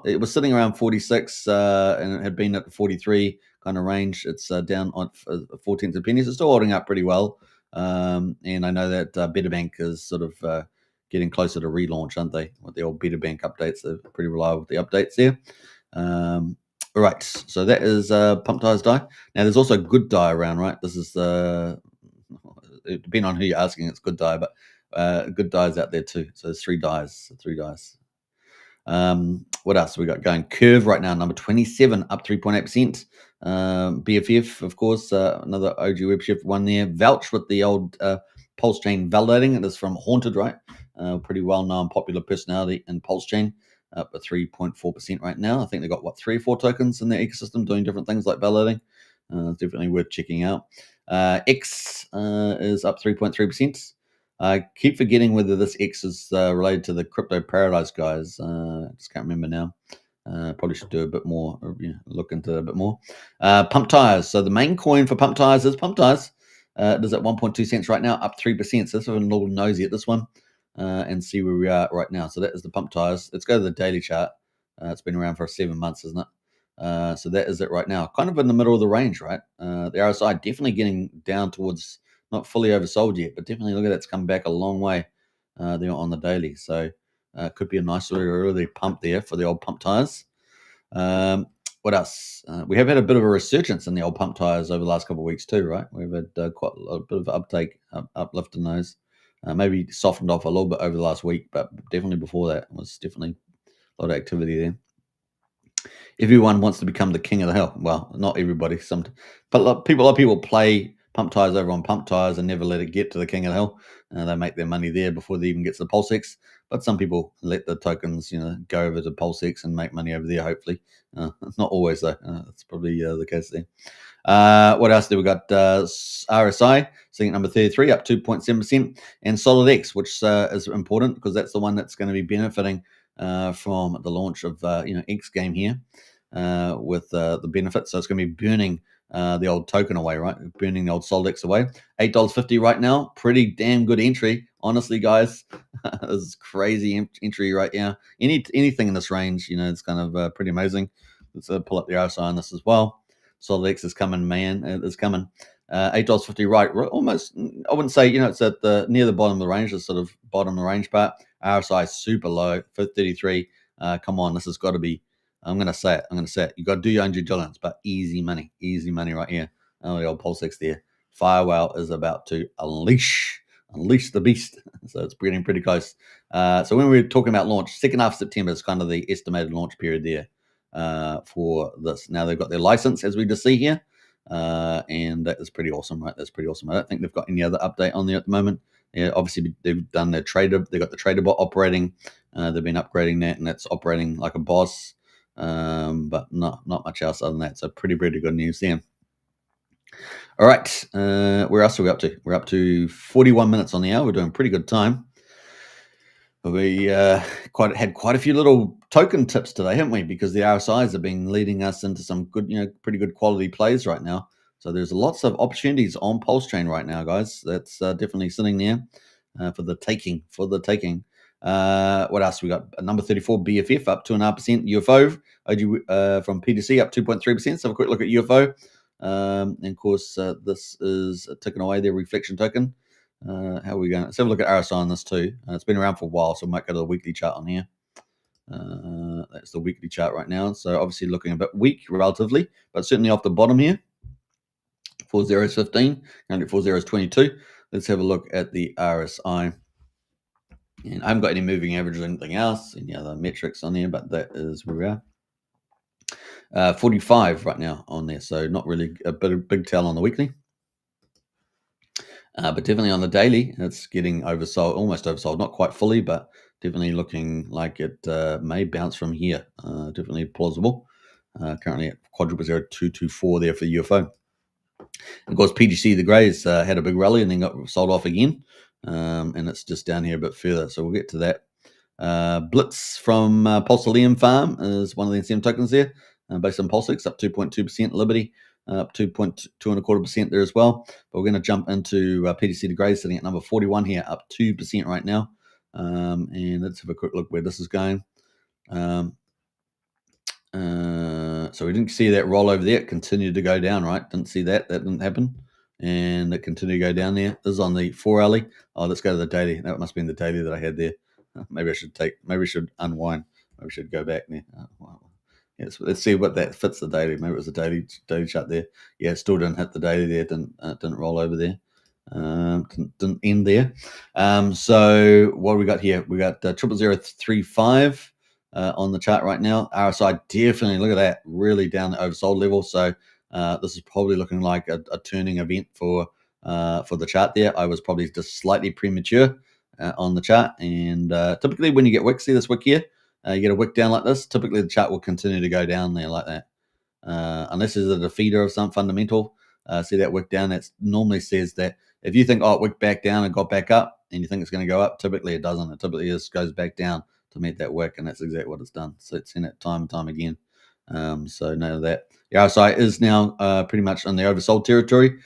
it was sitting around 46 and it had been at the 43 kind of range. It's down on 0.4 of a penny. So it's still holding up pretty well. And I know that Better Bank is sort of getting closer to relaunch, aren't they? With the old Better Bank updates, they're pretty reliable with the updates there. All right, so that is Pump Tires die. Now there's also Good Die around, right? This is depending on who you're asking, it's Good Die, but Good Die's out there too. So there's three dies. What else we got going? Curve right now, number 27, up 3.8%. BFF, of course, another OG Web Chef one there. Vouch with the old PulseChain validating. It is from Haunted, right? Pretty well-known, popular personality in PulseChain. Up at 3.4% right now. I think they've got 3 or 4 tokens in their ecosystem doing different things like validating. Definitely worth checking out. X is up 3.3%. I keep forgetting whether this X is related to the Crypto Paradise guys. I just can't remember now. Probably should do a bit more, look into it a bit more. Pump Tires. So the main coin for Pump Tires is Pump Tires. It is at 1.2 cents right now, up 3%. So let's have a little nosy at this one. And see where we are right now. So that is the Pump Tires. Let's go to the daily chart. It's been around for 7 months, isn't it? So that is it right now. Kind of in the middle of the range, right? The RSI definitely getting down towards, not fully oversold yet, but definitely look at that. It's come back a long way there on the daily. So could be a nice really pump there for the old Pump Tires. What else? We have had a bit of a resurgence in the old Pump Tires over the last couple of weeks too, right? We've had quite a bit of uplift in those. Maybe softened off a little bit over the last week, but definitely before that was definitely a lot of activity there. Everyone wants to become the king of the hill. Well, not everybody. But a lot of people play Pump Tires over on Pump Tires and never let it get to the king of the hill. They make their money there before they even get to the PulseX. But some people let the tokens, go over to PulseX and make money over there. Hopefully, not always though. That's probably the case there. What else do we got? RSI sitting at number 33, up 2.7%, and Solid X, which is important because that's the one that's going to be benefiting from the launch of X game here with the benefits. So it's going to be burning the old token away, right? Burning the old Solid X away. $8.50 right now. Pretty damn good entry, honestly, guys. This is crazy entry right here. Anything in this range, it's kind of pretty amazing. Let's pull up the RSI on this as well. Solid X is coming, man. It's coming. $8.50 right. Almost, I wouldn't say, it's at the near the bottom of the range, the sort of bottom of the range part. RSI super low, 33. Come on, this has got to be, I'm going to say it. You got to do your own due diligence, but easy money right here. Oh, the old PulseX there. Firewall is about to unleash the beast. So it's getting pretty close. So when we're talking about launch, second half of September is kind of the estimated launch period there for this. Now they've got their license, as we just see here, and that is pretty awesome, right? That's pretty awesome. I don't think they've got any other update on there at the moment. Yeah, obviously they've done their trader. They've got the trader bot operating. They've been upgrading that, and that's operating like a boss. But not much else other than that. So pretty good news there. All right, where else are we up to? We're up to 41 minutes on the hour. We're doing pretty good time. We had quite a few little token tips today, haven't we? Because the RSIs have been leading us into some good, pretty good quality plays right now. So there's lots of opportunities on PulseChain right now, guys. That's definitely sitting there for the taking. What else we got? Number 34 BFF up 2.5%. UFO OG from PTC up 2.3%. So have a quick look at UFO. And of course, this is ticking away their reflection token. How are we going? Let's have a look at RSI on this too. It's been around for a while, so we might go to the weekly chart on here. That's the weekly chart right now. So obviously looking a bit weak relatively, but certainly off the bottom here. 4 zeros 15, and 4 zeros 22. Let's have a look at the RSI. And I haven't got any moving averages or anything else, any other metrics on there, but that is where we are. 45 right now on there, so not really a big tell on the weekly. But definitely on the daily, it's getting oversold, almost oversold, not quite fully, but definitely looking like it may bounce from here. Definitely plausible. Currently at quadruple 0224 there for UFO. Of course, PGC, the Greys, had a big rally and then got sold off again. And it's just down here a bit further, so we'll get to that. Blitz from PulseChain Farm is one of the incentive tokens there, based on PulseX, up 2.2%. Liberty up 2.25% there as well. But we're going to jump into PTC the Grey sitting at number 41 here, up 2% right now. And let's have a quick look where this is going. So we didn't see that roll over there. It continued to go down, right? Didn't see that. That didn't happen. And it continued to go down there. This is on the 4 hourly. Oh, let's go to the daily. That must have been the daily that I had there. Maybe I should unwind. Maybe I should go back there. Yes, let's see what that fits the daily. Maybe it was a daily chart there. Yeah, it still didn't hit the daily there. Didn't roll over there. Didn't end there. So what do we got here? We got 00035 on the chart right now. RSI definitely, look at that, really down the oversold level. So this is probably looking like a turning event for the chart there. I was probably just slightly premature on the chart. And typically when you get wicks, see this wick here, you get a wick down like this, typically the chart will continue to go down there like that. Unless there's a defeater of some fundamental. See that wick down? That normally says that if you think, oh, it wicked back down and got back up, and you think it's going to go up, typically it doesn't. It typically just goes back down to meet that wick, and that's exactly what it's done. So it's seen it time and time again. So know that. The RSI is now pretty much in the oversold territory.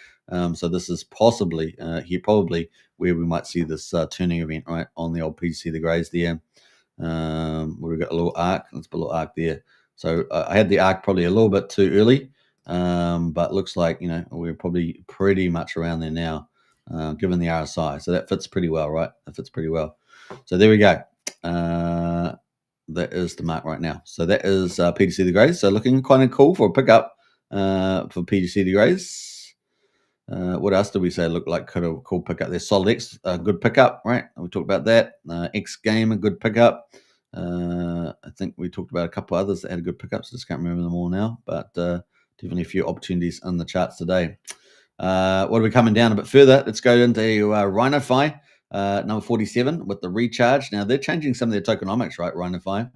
So this is possibly here, probably where we might see this turning event, right, on the old PGC, the Greys there. Where we got a little arc. Let's put a little arc there. So I had the arc probably a little bit too early, but looks like, we're probably pretty much around there now, given the RSI. So that fits pretty well, right? That fits pretty well. So there we go. That is the mark right now. So that is PGC the Greys. So looking kind of cool for a pickup for PGC the Greys. What else did we say looked like kind of cool pickup? There's Solid X, a good pickup, right? We talked about that. X Game, a good pickup. I think we talked about a couple others that had good pickups. Just can't remember them all now, but definitely a few opportunities in the charts today. What are we coming down a bit further? Let's go into RhinoFi, number 47 with the recharge. Now they're changing some of their tokenomics, right? RhinoFi.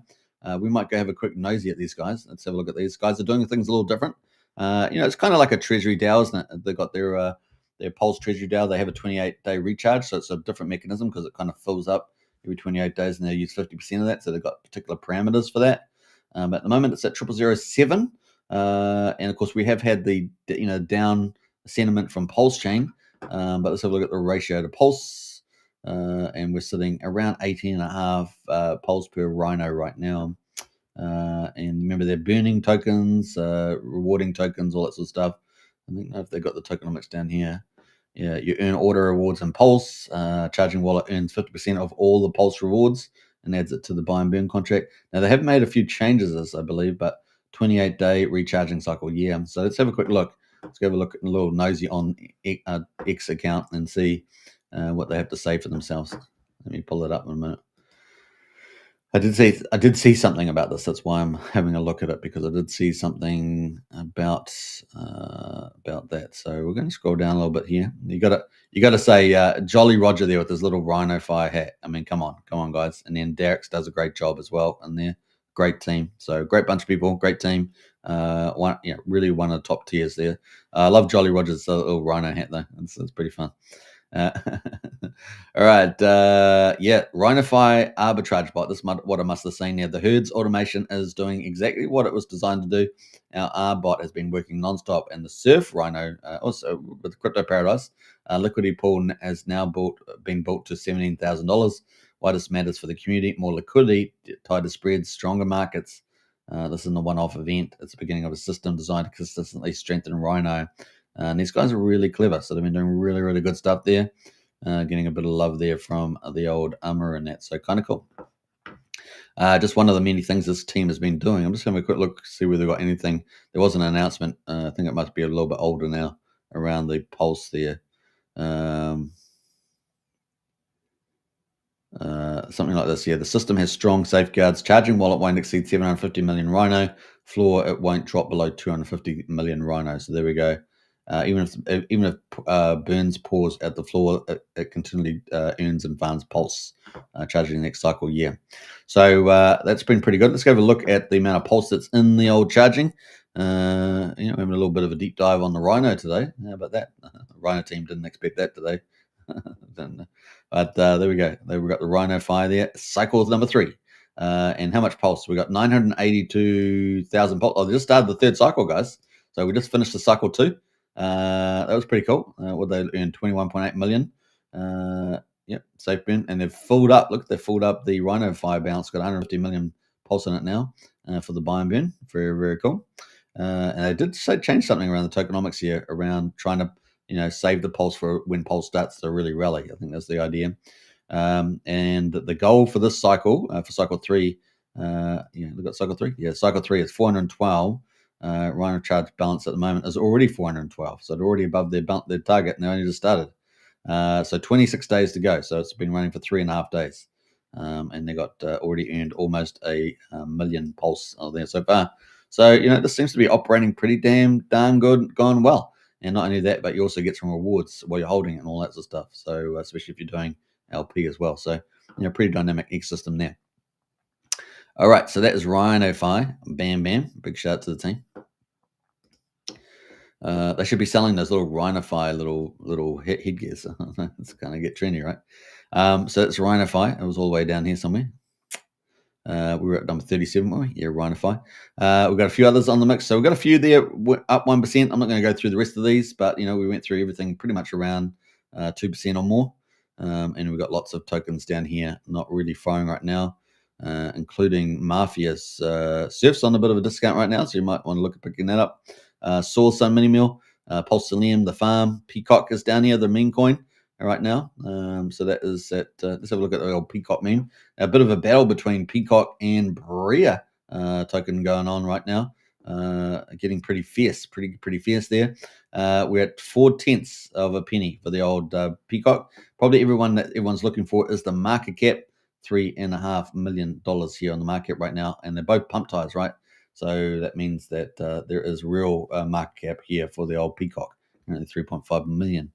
We might go have a quick nosy at these guys. Let's have a look at these guys. Are doing things a little different. It's kind of like a Treasury DAO, isn't it? They've got their Pulse Treasury DAO. They have a 28-day recharge, so it's a different mechanism because it kind of fills up every 28 days, and they use 50% of that. So they've got particular parameters for that. But at the moment, it's at 0007, and of course, we have had the down sentiment from PulseChain. But let's have a look at the ratio to Pulse, and we're sitting around 18.5 Pulse per Rhino right now. And remember, they're burning tokens, rewarding tokens, all that sort of stuff. I think if they've got the tokenomics down here. Yeah, you earn order rewards in Pulse. Charging Wallet earns 50% of all the Pulse rewards and adds it to the buy and burn contract. Now, they have made a few changes, I believe, but 28-day recharging cycle, yeah. So let's have a quick look. Let's go have a look at a little nosy on X account and see what they have to say for themselves. Let me pull it up in a minute. I did see something about this. That's why I'm having a look at it, because I did see something about that. So we're going to scroll down a little bit here. You got to say Jolly Roger there with his little Rhino Fire hat. I mean, come on, guys. And then Derek's does a great job as well in there. Great team. So great bunch of people, great team. Really one of the top tiers there. I love Jolly Roger's little Rhino hat though. It's pretty fun. Uh, all right. Rhinofy arbitrage bot. This is what I must have seen there. The herds automation is doing exactly what it was designed to do. Our R bot has been working nonstop, and the Surf Rhino, also with Crypto Paradise, liquidity pool has now been built to $17,000. Why this matters for the community: more liquidity, tighter spreads, stronger markets. This isn't a one-off event. It's the beginning of a system designed to consistently strengthen Rhino. And these guys are really clever, so they've been doing really, really good stuff there. Getting a bit of love there from the old Ummer and that, so kind of cool. Just one of the many things this team has been doing. I'm just having a quick look, see whether they've got anything. There was an announcement. I think it must be a little bit older now, around the Pulse there. Something like this. Yeah, the system has strong safeguards. Charging wallet won't exceed 750 million Rhino. Floor, it won't drop below 250 million Rhino. So there we go. Even if Burns pause at the floor, it continually earns and farms Pulse, charging the next cycle year. So that's been pretty good. Let's go have a look at the amount of Pulse that's in the old charging. Having a little bit of a deep dive on the Rhino today. How about that? Rhino team didn't expect that today. But there we go. We've got the Rhino Fire there. Cycle number 3. And how much Pulse? We got 982,000 Pulse. Oh, they just started the third cycle, guys. So we just finished the cycle 2. That was pretty cool. What they earned 21.8 million. Safe burn, and they've filled up. Look, they've filled up the Rhino Fire bounce. Got 150 million Pulse in it now for the buy and burn. Very, very cool. And they did change something around the tokenomics here, around trying to save the Pulse for when Pulse starts to really rally. I think that's the idea. And the goal for this cycle, for cycle 3, look at cycle 3. Yeah, cycle 3 is 412. Rhino charge balance at the moment is already 412, so they're already above their target, and they only just started. So 26 days to go. So it's been running for 3.5 days, and they got already earned almost a million Pulse there so far. So this seems to be operating pretty darn good, going well. And not only that, but you also get some rewards while you're holding it and all that sort of stuff. So especially if you're doing LP as well. So pretty dynamic ecosystem there. All right, so that is Rhino-Fi. Bam, bam. Big shout out to the team. They should be selling those little Rhino-Fi little headgears. It's kind of get trendy, right? So it's Rhino-Fi. It was all the way down here somewhere. We were at number 37, weren't we? Yeah, Rhino-Fi. We've got a few others on the mix. So we've got a few there up 1%. I'm not going to go through the rest of these, but we went through everything pretty much around 2% or more. And we've got lots of tokens down here not really firing right now, including Mafia's Surf's on a bit of a discount right now, so you might want to look at picking that up. Sauce on Mini Mill, Pulsalium, The Farm, Peacock is down here, the meme coin right now. So that is that. Let's have a look at the old Peacock meme. A bit of a battle between Peacock and Bria token going on right now. Getting pretty fierce, pretty fierce there. We're at 0.4 of a penny for the old Peacock. Probably everyone's looking for is the market cap. $3.5 million here on the market right now, and they're both pump ties, right? So that means that there is real market cap here for the old Peacock. Only 3.5 million.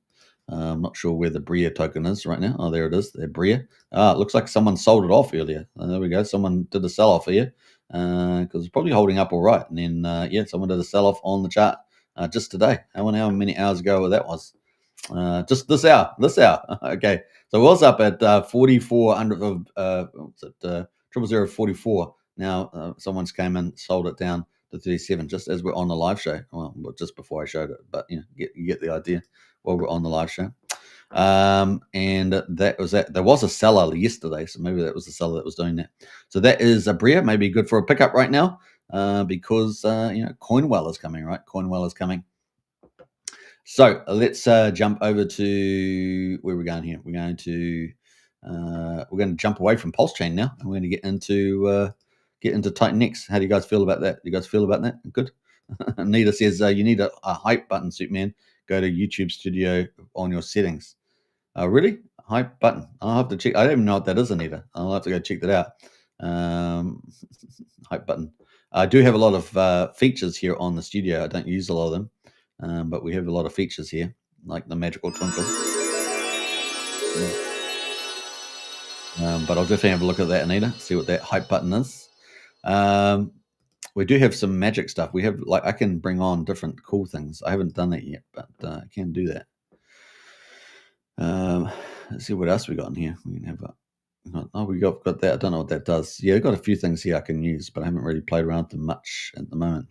I'm not sure where the Bria token is right now. Oh, there it is. The Bria. It looks like someone sold it off earlier. There we go. Someone did a sell off here because it's probably holding up all right. And then someone did a sell off on the chart just today. How many hours ago that was? Just this hour. Okay, so it was up at 4,400 of 00044. Now someone's came in, sold it down to 37, just as we're on the live show. Well, just before I showed it, but you get the idea. While we're on the live show, and that was that. There was a seller yesterday, so maybe that was the seller that was doing that. So that is a Bria, maybe good for a pickup right now, because Coinwell is coming, right? Coinwell is coming. So let's jump over to where we're going here. We're going to jump away from PulseChain now, and we're going to get into Titan X. How do you guys feel about that? You guys feel about that? Good. Anita says you need a hype button, Superman. Go to YouTube Studio on your settings. Really? Hype button. I'll have to check. I don't even know what that is, Anita. I'll have to go check that out. Hype button. I do have a lot of features here on the studio. I don't use a lot of them, but we have a lot of features here, like the magical twinkle. But I'll definitely have a look at that, Anita, see what that hype button is. We do have some magic stuff. We have, like, I can bring on different cool things. I haven't done that yet, but I can do that. Let's see what else we got in here. We can have we got that. I don't know what that does. Yeah, I've got a few things here I can use, but I haven't really played around with them much at the moment.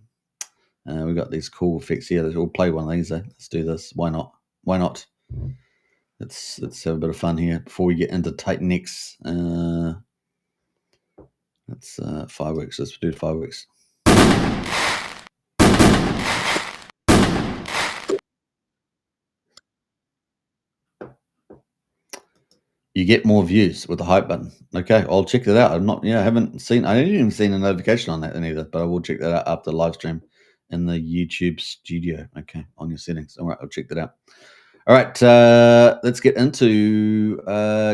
We've got these cool effects here. We'll play one of these. Let's do this. Why not? Why not? Let's have a bit of fun here before we get into Titanx. Let's fireworks. Let's do fireworks. You get more views with the hype button. Okay, I'll check that out. I haven't seen. I haven't even seen a notification on that either, but I will check that out after the live stream in the YouTube studio. Okay, on your settings. All right, I'll check that out. All right, let's get into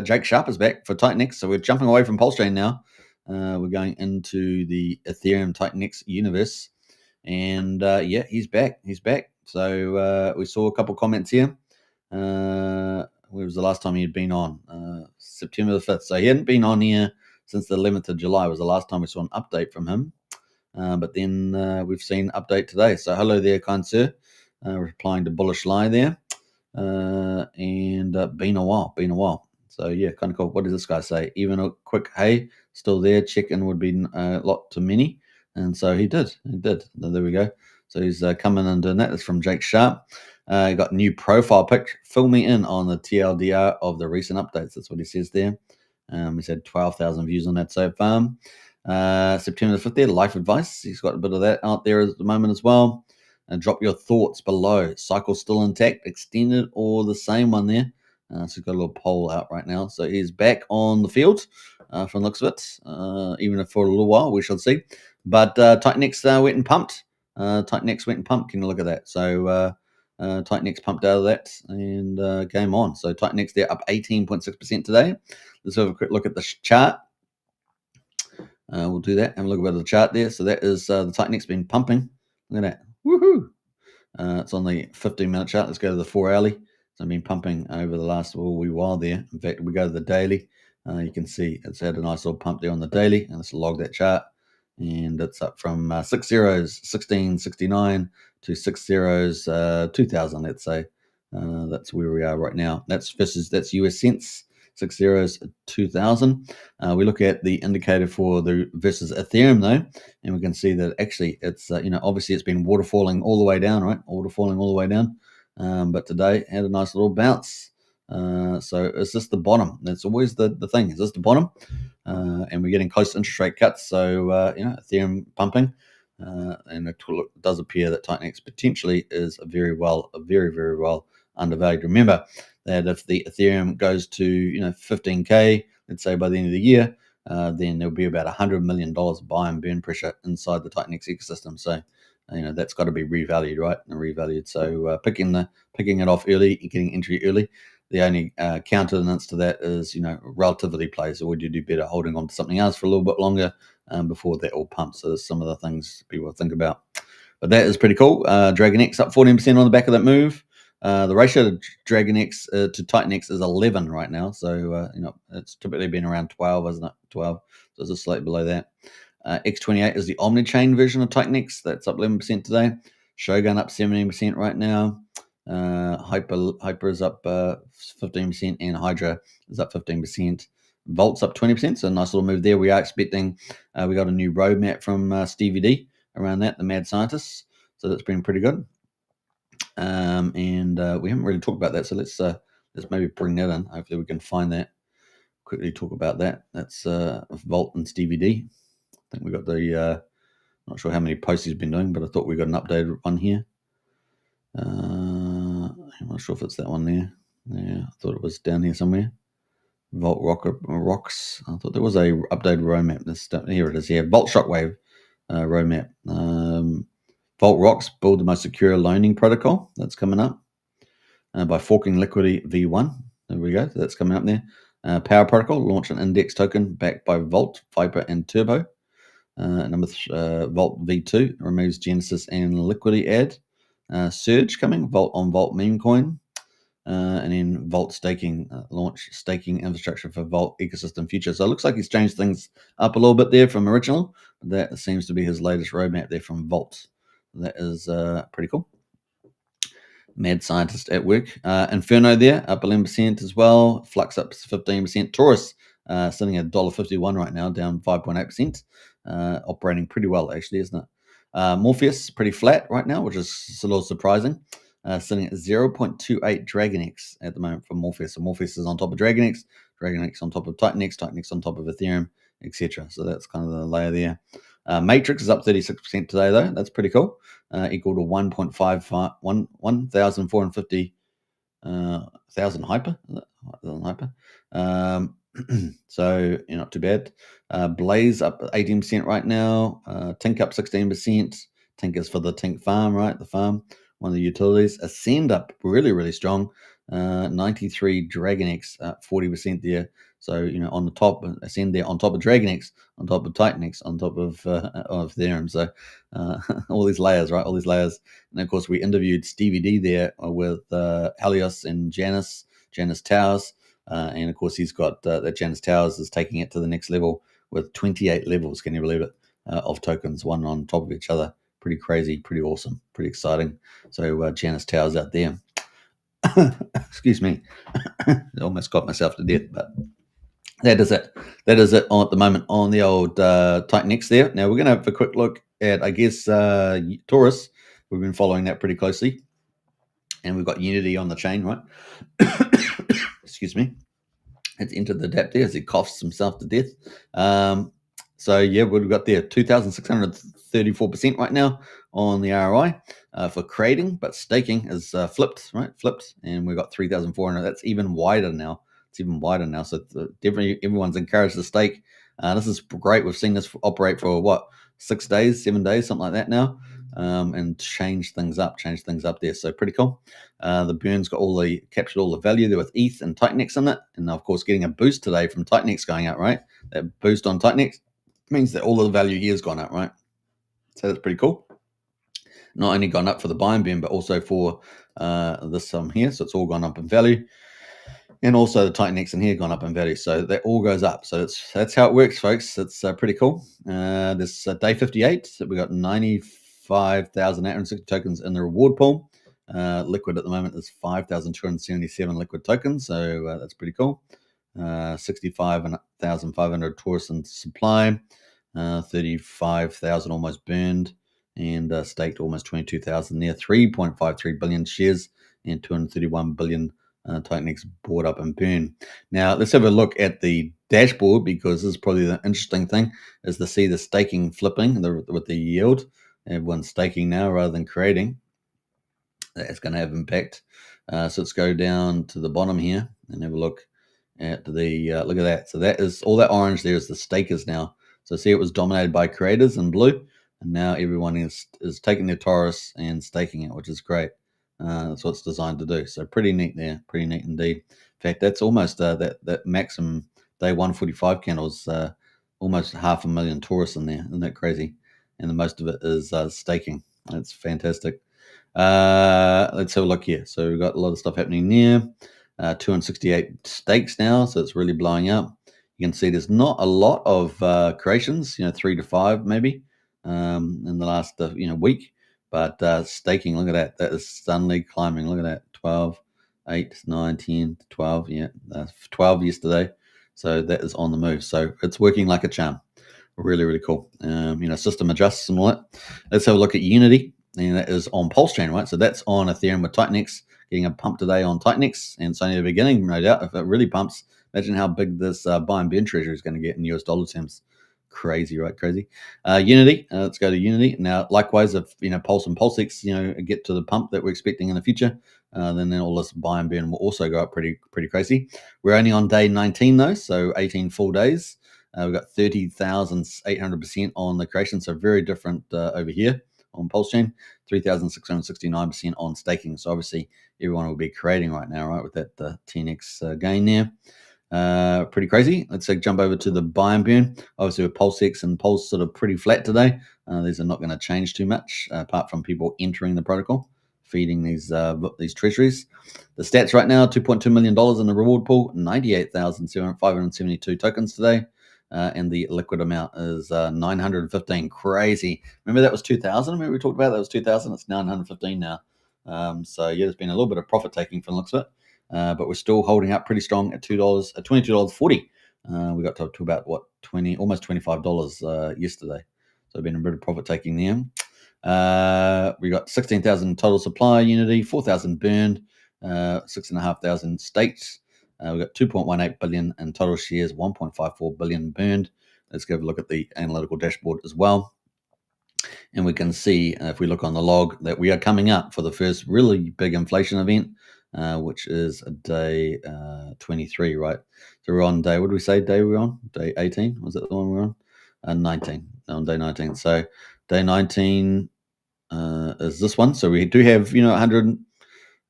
Jake Sharp is back for Titanx. So we're jumping away from PulseChain now. We're going into the Ethereum Titanx universe, and yeah, he's back. He's back. So we saw a couple comments here. Where was the last time he had been on? September the 5th. So he hadn't been on here since the 11th of July was the last time we saw an update from him. But then we've seen an update today. So hello there, kind sir. Replying to Bullish Lie there. And been a while. So yeah, kind of cool. What does this guy say? Even a quick hey, still there. Check-in would be a lot too many. And so he did. There we go. So he's coming and doing that. That's from Jake Sharp. Got a new profile pic. Fill me in on the TLDR of the recent updates. That's what he says there. He's had 12,000 views on that so far. September the 5th there, life advice. He's got a bit of that out there at the moment as well. And drop your thoughts below. Cycle still intact, extended, or the same one there. So he's got a little poll out right now. So he's back on the field from the looks of it. Even if for a little while, we shall see. But Titanx went and pumped. Titanx went and pumped. Can you look at that? So Titanx pumped out of that and game on. So Titanx, they're up 18.6% today. Let's have a quick look at the chart. We'll do that. Have a look at the chart there. So that is the Titanx been pumping. Look at that. Woohoo! It's on the 15-minute chart. Let's go to the 4-hourly. So I've been pumping over the last wee while there. In fact, we go to the daily. You can see it's had a nice little pump there on the daily. And let's log that chart. And it's up from 6 zeros, 1669 to 6 zeros, 2000, let's say. That's where we are right now. That's US cents. 6 zeros, 2000. We look at the indicator for the versus Ethereum though, and we can see that actually it's obviously it's been waterfalling all the way down, right? Waterfalling all the way down, but today had a nice little bounce. So is this the bottom? That's always the thing. Is this the bottom? And we're getting close to interest rate cuts. So Ethereum pumping, and it does appear that Titanx potentially is very, very well undervalued. Remember that if the Ethereum goes to 15K, let's say by the end of the year, then there'll be about $100 million buy and burn pressure inside the Titanx ecosystem. So that's got to be revalued, right? And revalued. So picking it off early, getting entry early. The only countenance to that is relativity plays. So would you do better holding on to something else for a little bit longer before that all pumps? So there's some of the things people think about. But that is pretty cool. Dragon X up 14% on the back of that move. The ratio to Dragon X to Titanx is 11 right now. So, it's typically been around 12, isn't it? 12. So it's just slightly below that. X28 is the Omni-chain version of Titanx. That's up 11% today. Shogun up 17% right now. Hyper is up 15%, and Hydra is up 15%. Volt's up 20%, so a nice little move there. We are expecting, we got a new roadmap from Stevie D around that, the mad scientists. So that's been pretty good. And we haven't really talked about that, so let's maybe bring that in. Hopefully we can find that. Quickly talk about that. That's Volt and Stevie D. I think we got the not sure how many posts he's been doing, but I thought we got an updated one here. I'm not sure if it's that one there. Yeah, I thought it was down here somewhere. Volt Rocks. I thought there was a updated roadmap. Here it is. Yeah, Volt Shockwave roadmap. Vault Rocks build the most secure loaning protocol. That's coming up by forking Liquidity V1. There we go. That's coming up there. Power Protocol launch an index token backed by Vault, Viper, and Turbo. Vault V2 removes Genesis and Liquidity ad. Surge coming, Vault on Vault meme coin. And then Vault staking, launch staking infrastructure for Vault ecosystem future. So it looks like he's changed things up a little bit there from original. That seems to be his latest roadmap there from Vault. That is pretty cool. Mad scientist at work. Inferno there, up 11% as well. Flux up 15%. Taurus sitting at $1.51 right now, down 5.8%. Operating pretty well, actually, isn't it? Morpheus, pretty flat right now, which is a little surprising. Sitting at 0.28 DragonX at the moment for Morpheus. So Morpheus is on top of DragonX, DragonX on top of TitanX, TitanX on top of Ethereum, etc. So that's kind of the layer there. Matrix is up 36% today, though. That's pretty cool. Equal to 1,450 thousand hyper. So not too bad. Blaze up 18% right now. Tink up 16%. Tink is for the Tink farm, right? The farm, one of the utilities. Ascend up really, really strong. 93 DragonX, 40% there. So on the top, Ascend there on top of DragonX, on top of TitanX, on top of Ethereum. So all these layers, right? All these layers. And of course, we interviewed Stevie D there with Helios and Janus Towers. And of course, he's got that Janus Towers is taking it to the next level with 28 levels. Can you believe it? Of tokens, one on top of each other. Pretty crazy, pretty awesome, pretty exciting. So Janus Towers out there. Excuse me. Almost got myself to death, but that is it. That is it at the moment on the old TitanX there. Now we're going to have a quick look at, I guess, Taurus. We've been following that pretty closely. And we've got Unity on the chain, right? Excuse me. It's entered the depth there as he coughs himself to death. So, yeah, what we've got there, 2,634% right now on the ROI for creating, but staking is flipped, right? Flipped, and we've got 3,400. That's even wider now. It's even wider now. So, definitely everyone's encouraged to stake. This is great. We've seen this operate for, 6 days, 7 days, something like that now. And change things up there. So pretty cool. The burns captured all the value there with ETH and TitanX in it. And of course, getting a boost today from TitanX going up, right? That boost on TitanX means that all of the value here has gone up, right? So that's pretty cool. Not only gone up for the buy and burn, but also for this sum here. So it's all gone up in value. And also the TitanX in here gone up in value. So that all goes up. So that's how it works, folks. It's pretty cool. This day 58, we got 95,860 tokens in the reward pool. Liquid at the moment is 5,277 liquid tokens. So that's pretty cool. 65,500 Taurus in supply. 35,000 almost burned. And staked almost 22,000 there. 3.53 billion shares and 231 billion TitanX bought up and burn. Now let's have a look at the dashboard, because this is probably the interesting thing, is to see the staking flipping with the yield. Everyone's staking now rather than creating. That's going to have impact. So let's go down to the bottom here and have a look at the look at that. So that is all that orange there is the stakers now. So see, it was dominated by creators in blue, and now everyone is taking their Taurus and staking it, which is great. That's what it's designed to do. So pretty neat there, pretty neat indeed. In fact, that's almost that maximum day 145 candles, almost 500,000 Taurus in there. Isn't that crazy? And the most of it is staking. That's fantastic. Let's have a look here. So we've got a lot of stuff happening there. 268 stakes now, so it's really blowing up. You can see there's not a lot of creations, 3 to 5 maybe in the last week. But staking, look at that. That is suddenly climbing. Look at that. 12, 8, 9, 10, 12. Yeah, 12 yesterday. So that is on the move. So it's working like a charm. Really, really cool. System adjusts and all that. Let's have a look at Unity. And that is on PulseChain, right? So that's on Ethereum with TitanX. Getting a pump today on TitanX. And it's only the beginning, no doubt. If it really pumps, imagine how big this buy and burn treasury is going to get in US dollar terms. Crazy, right? Crazy. Unity. Let's go to Unity now. Likewise, if Pulse and PulseX, get to the pump that we're expecting in the future, then all this buy and burn will also go up pretty crazy. We're only on day 19 though, so 18 full days. We've got 30,800% on the creation, so very different over here on PulseChain, 3,669% on staking. So obviously everyone will be creating right now, right, with that 10x gain there. Pretty crazy. Let's jump over to the buy and burn. Obviously with PulseX and Pulse sort of pretty flat today. These are not going to change too much apart from people entering the protocol, feeding these treasuries. The stats right now: $2.2 million in the reward pool, 98,572 tokens today, and the liquid amount is 915. Crazy. Remember that was 2,000. Remember we talked about that was 2,000. It's 915 now. So yeah, there's been a little bit of profit taking from the looks of it. But we're still holding up pretty strong at $22.40. We got to about almost $25 yesterday. So been a bit of profit taking there. We got 16,000 total supply Unity, 4,000 burned, 6,500 staked. We got 2.18 billion in total shares, 1.54 billion burned. Let's go have a look at the analytical dashboard as well. And we can see, if we look on the log, that we are coming up for the first really big inflation event, which is day 23, right? So we're on day, what did we say day we're on? Day 18? Was that the one we're on? 19, on day 19. So day 19 is this one. So we do have, 100,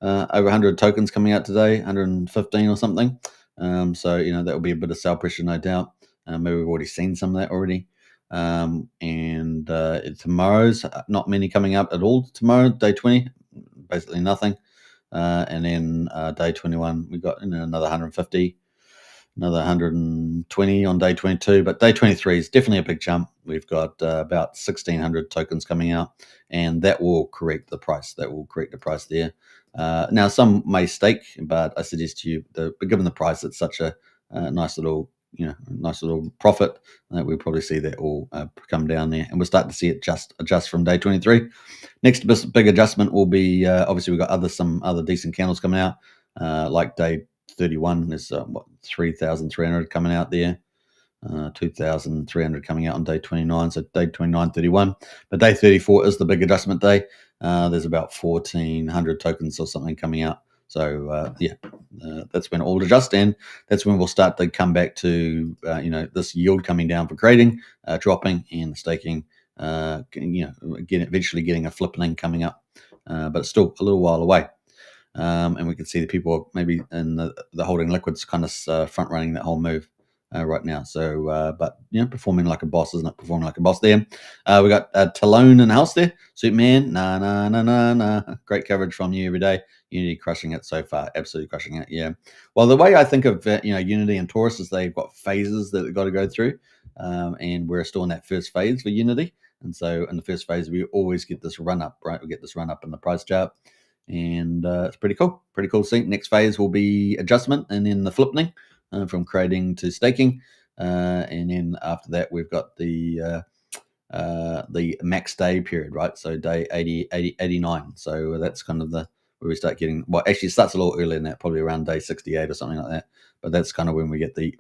over 100 tokens coming out today, 115 or something. So, that will be a bit of sell pressure, no doubt. Maybe we've already seen some of that already. And tomorrow's not many coming up at all. Tomorrow, day 20, basically nothing. And then day 21, we got another 150, another 120 on day 22. But day 23 is definitely a big jump. We've got about 1,600 tokens coming out, and that will correct the price. That will correct the price there. Now, some may stake, but I suggest to you, given the price, it's such a nice little profit, that we'll probably see that all come down there, and we'll start to see it adjust from day 23. Next big adjustment will be obviously we've got some other decent candles coming out, like day 31. There's 3,300 coming out there. 2,300 coming out on day 29, so day 29, 31. But day 34 is the big adjustment day. There's about 1,400 tokens or something coming out. So that's when it all adjusts, and that's when we'll start to come back to this yield coming down for trading, dropping, and the staking, eventually getting a flipping coming up, but it's still a little while away. And we can see the people maybe in the holding liquids kind of front running that whole move right now. So, but performing like a boss, isn't it? Performing like a boss there. We got Talone in the house there. Superman, nah. Great coverage from you every day. Unity crushing it so far, absolutely crushing it. Yeah. Well, the way I think of Unity and Taurus is they've got phases that they've got to go through, and we're still in that first phase for Unity. And so, in the first phase, we always get this run up, right? We get this run up in the price chart. And it's pretty cool to see. Next phase will be adjustment, and then the flipping from creating to staking, and then after that we've got the max day period, right? So day 89. So that's kind of where we start getting, well, actually it starts a little earlier than that, probably around day 68 or something like that. But that's kind of when we get the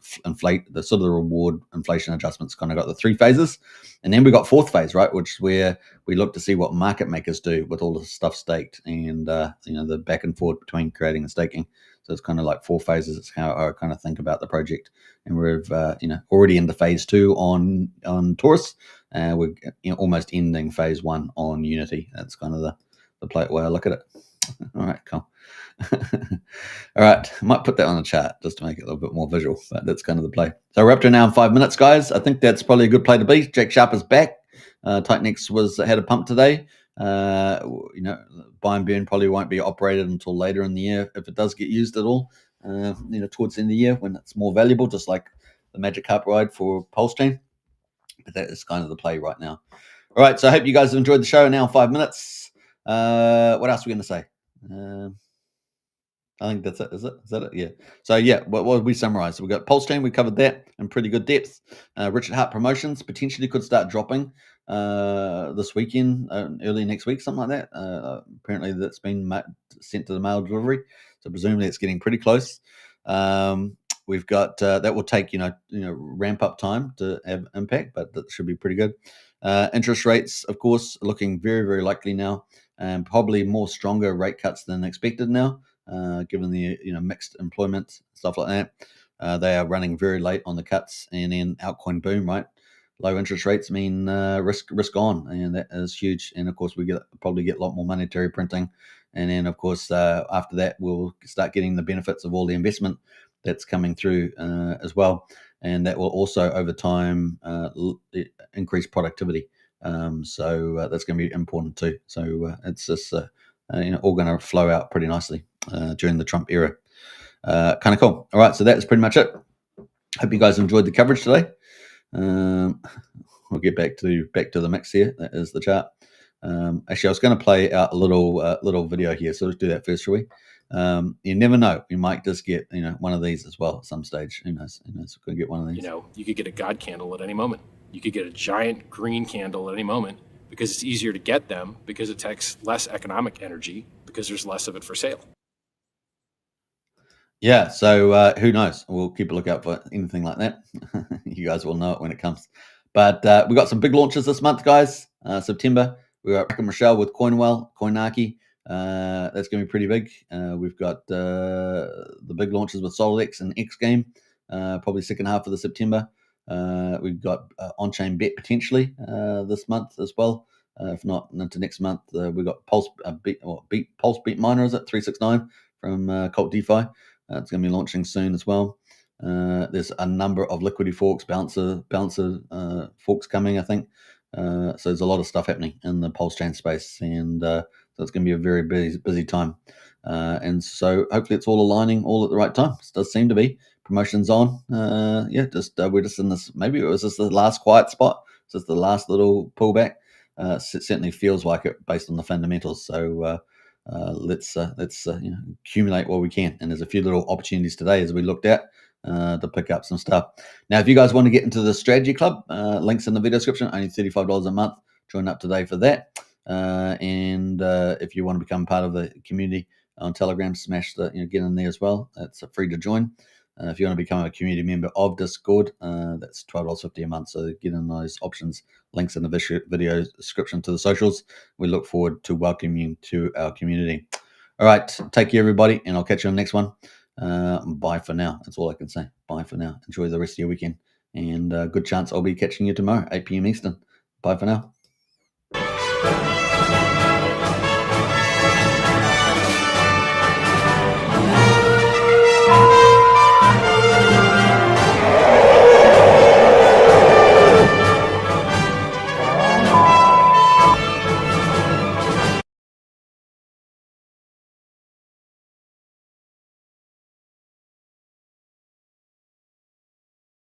reward inflation adjustments. Kind of got the three phases, and then we got fourth phase, right, which is where we look to see what market makers do with all the stuff staked, and the back and forth between creating and staking. So it's kind of like four phases. It's how I kind of think about the project, and we're already into phase 2 on Taurus. We're almost ending phase 1 on Unity. That's kind of the way I look at it. All right, cool. All right, I might put that on the chart just to make it a little bit more visual, but that's kind of the play. So we're up to now in 5 minutes, guys. I think that's probably a good play to be. Jack Sharp is back. Titanx had a pump today. Buy and burn probably won't be operated until later in the year, if it does get used at all. Towards the end of the year when it's more valuable, just like the Magic Carp ride for PulseChain. But that is kind of the play right now. All right, so I hope you guys have enjoyed the show. Now in 5 minutes. What else are we going to say? I think that's it. Is that it? Yeah. So yeah, what we summarized? So we got PulseChain. We covered that in pretty good depth. Richard Hart promotions potentially could start dropping this weekend, early next week, something like that. Apparently that's been sent to the mail delivery, so presumably it's getting pretty close. We've got that will take ramp up time to have impact, but that should be pretty good. Interest rates, of course, looking very, very likely now, and probably more stronger rate cuts than expected now. Given the mixed employment, stuff like that. They are running very late on the cuts, and then Altcoin boom, right? low interest rates mean risk on, and that is huge. And of course, we probably get a lot more monetary printing, and then of course after that we'll start getting the benefits of all the investment that's coming through as well, and that will also over time increase productivity. So that's going to be important too. So it's just all going to flow out pretty nicely during the Trump era. Kind of cool. All right, so that's pretty much it. Hope you guys enjoyed the coverage today. We'll get back to the mix here. That is the chart. Actually, I was going to play out a little video here, so let's do that first, shall we? You never know. You might just get one of these as well at some stage. Who knows? We're going to get one of these. You could get a God candle at any moment. You could get a giant green candle at any moment because it's easier to get them because it takes less economic energy because there's less of it for sale. Yeah, so who knows? We'll keep a lookout for anything like that. You guys will know it when it comes. But we got some big launches this month, guys. September, we got Rick and Michelle with Coinwell, Coinaki. That's going to be pretty big. We've got the big launches with SolidX and X Game, probably second half of the September. We've got on-chain bet potentially this month as well. If not into next month, we've got Pulse Beat Miner, is it 369 from Cult DeFi. It's going to be launching soon as well. There's a number of liquidity forks, bouncer forks coming, I think. So there's a lot of stuff happening in the PulseChain space, and so it's going to be a very busy time. And so hopefully it's all aligning all at the right time. It does seem to be. Promotions on. We're just in this. Maybe it was just the last quiet spot. Just the last little pullback. It certainly feels like it based on the fundamentals. So let's accumulate what we can. And there's a few little opportunities today as we looked at to pick up some stuff. Now, if you guys want to get into the strategy club, links in the video description. Only $35 a month. Join up today for that. And if you want to become part of the community on Telegram, smash the get in there as well. It's free to join. If you want to become a community member of Discord, that's $12.50 a month. So get in those options. Links in the video description to the socials. We look forward to welcoming you to our community. All right, take care, everybody, and I'll catch you on the next one. Bye for now. That's all I can say. Bye for now. Enjoy the rest of your weekend, and good chance I'll be catching you tomorrow, 8 p.m. Eastern. Bye for now.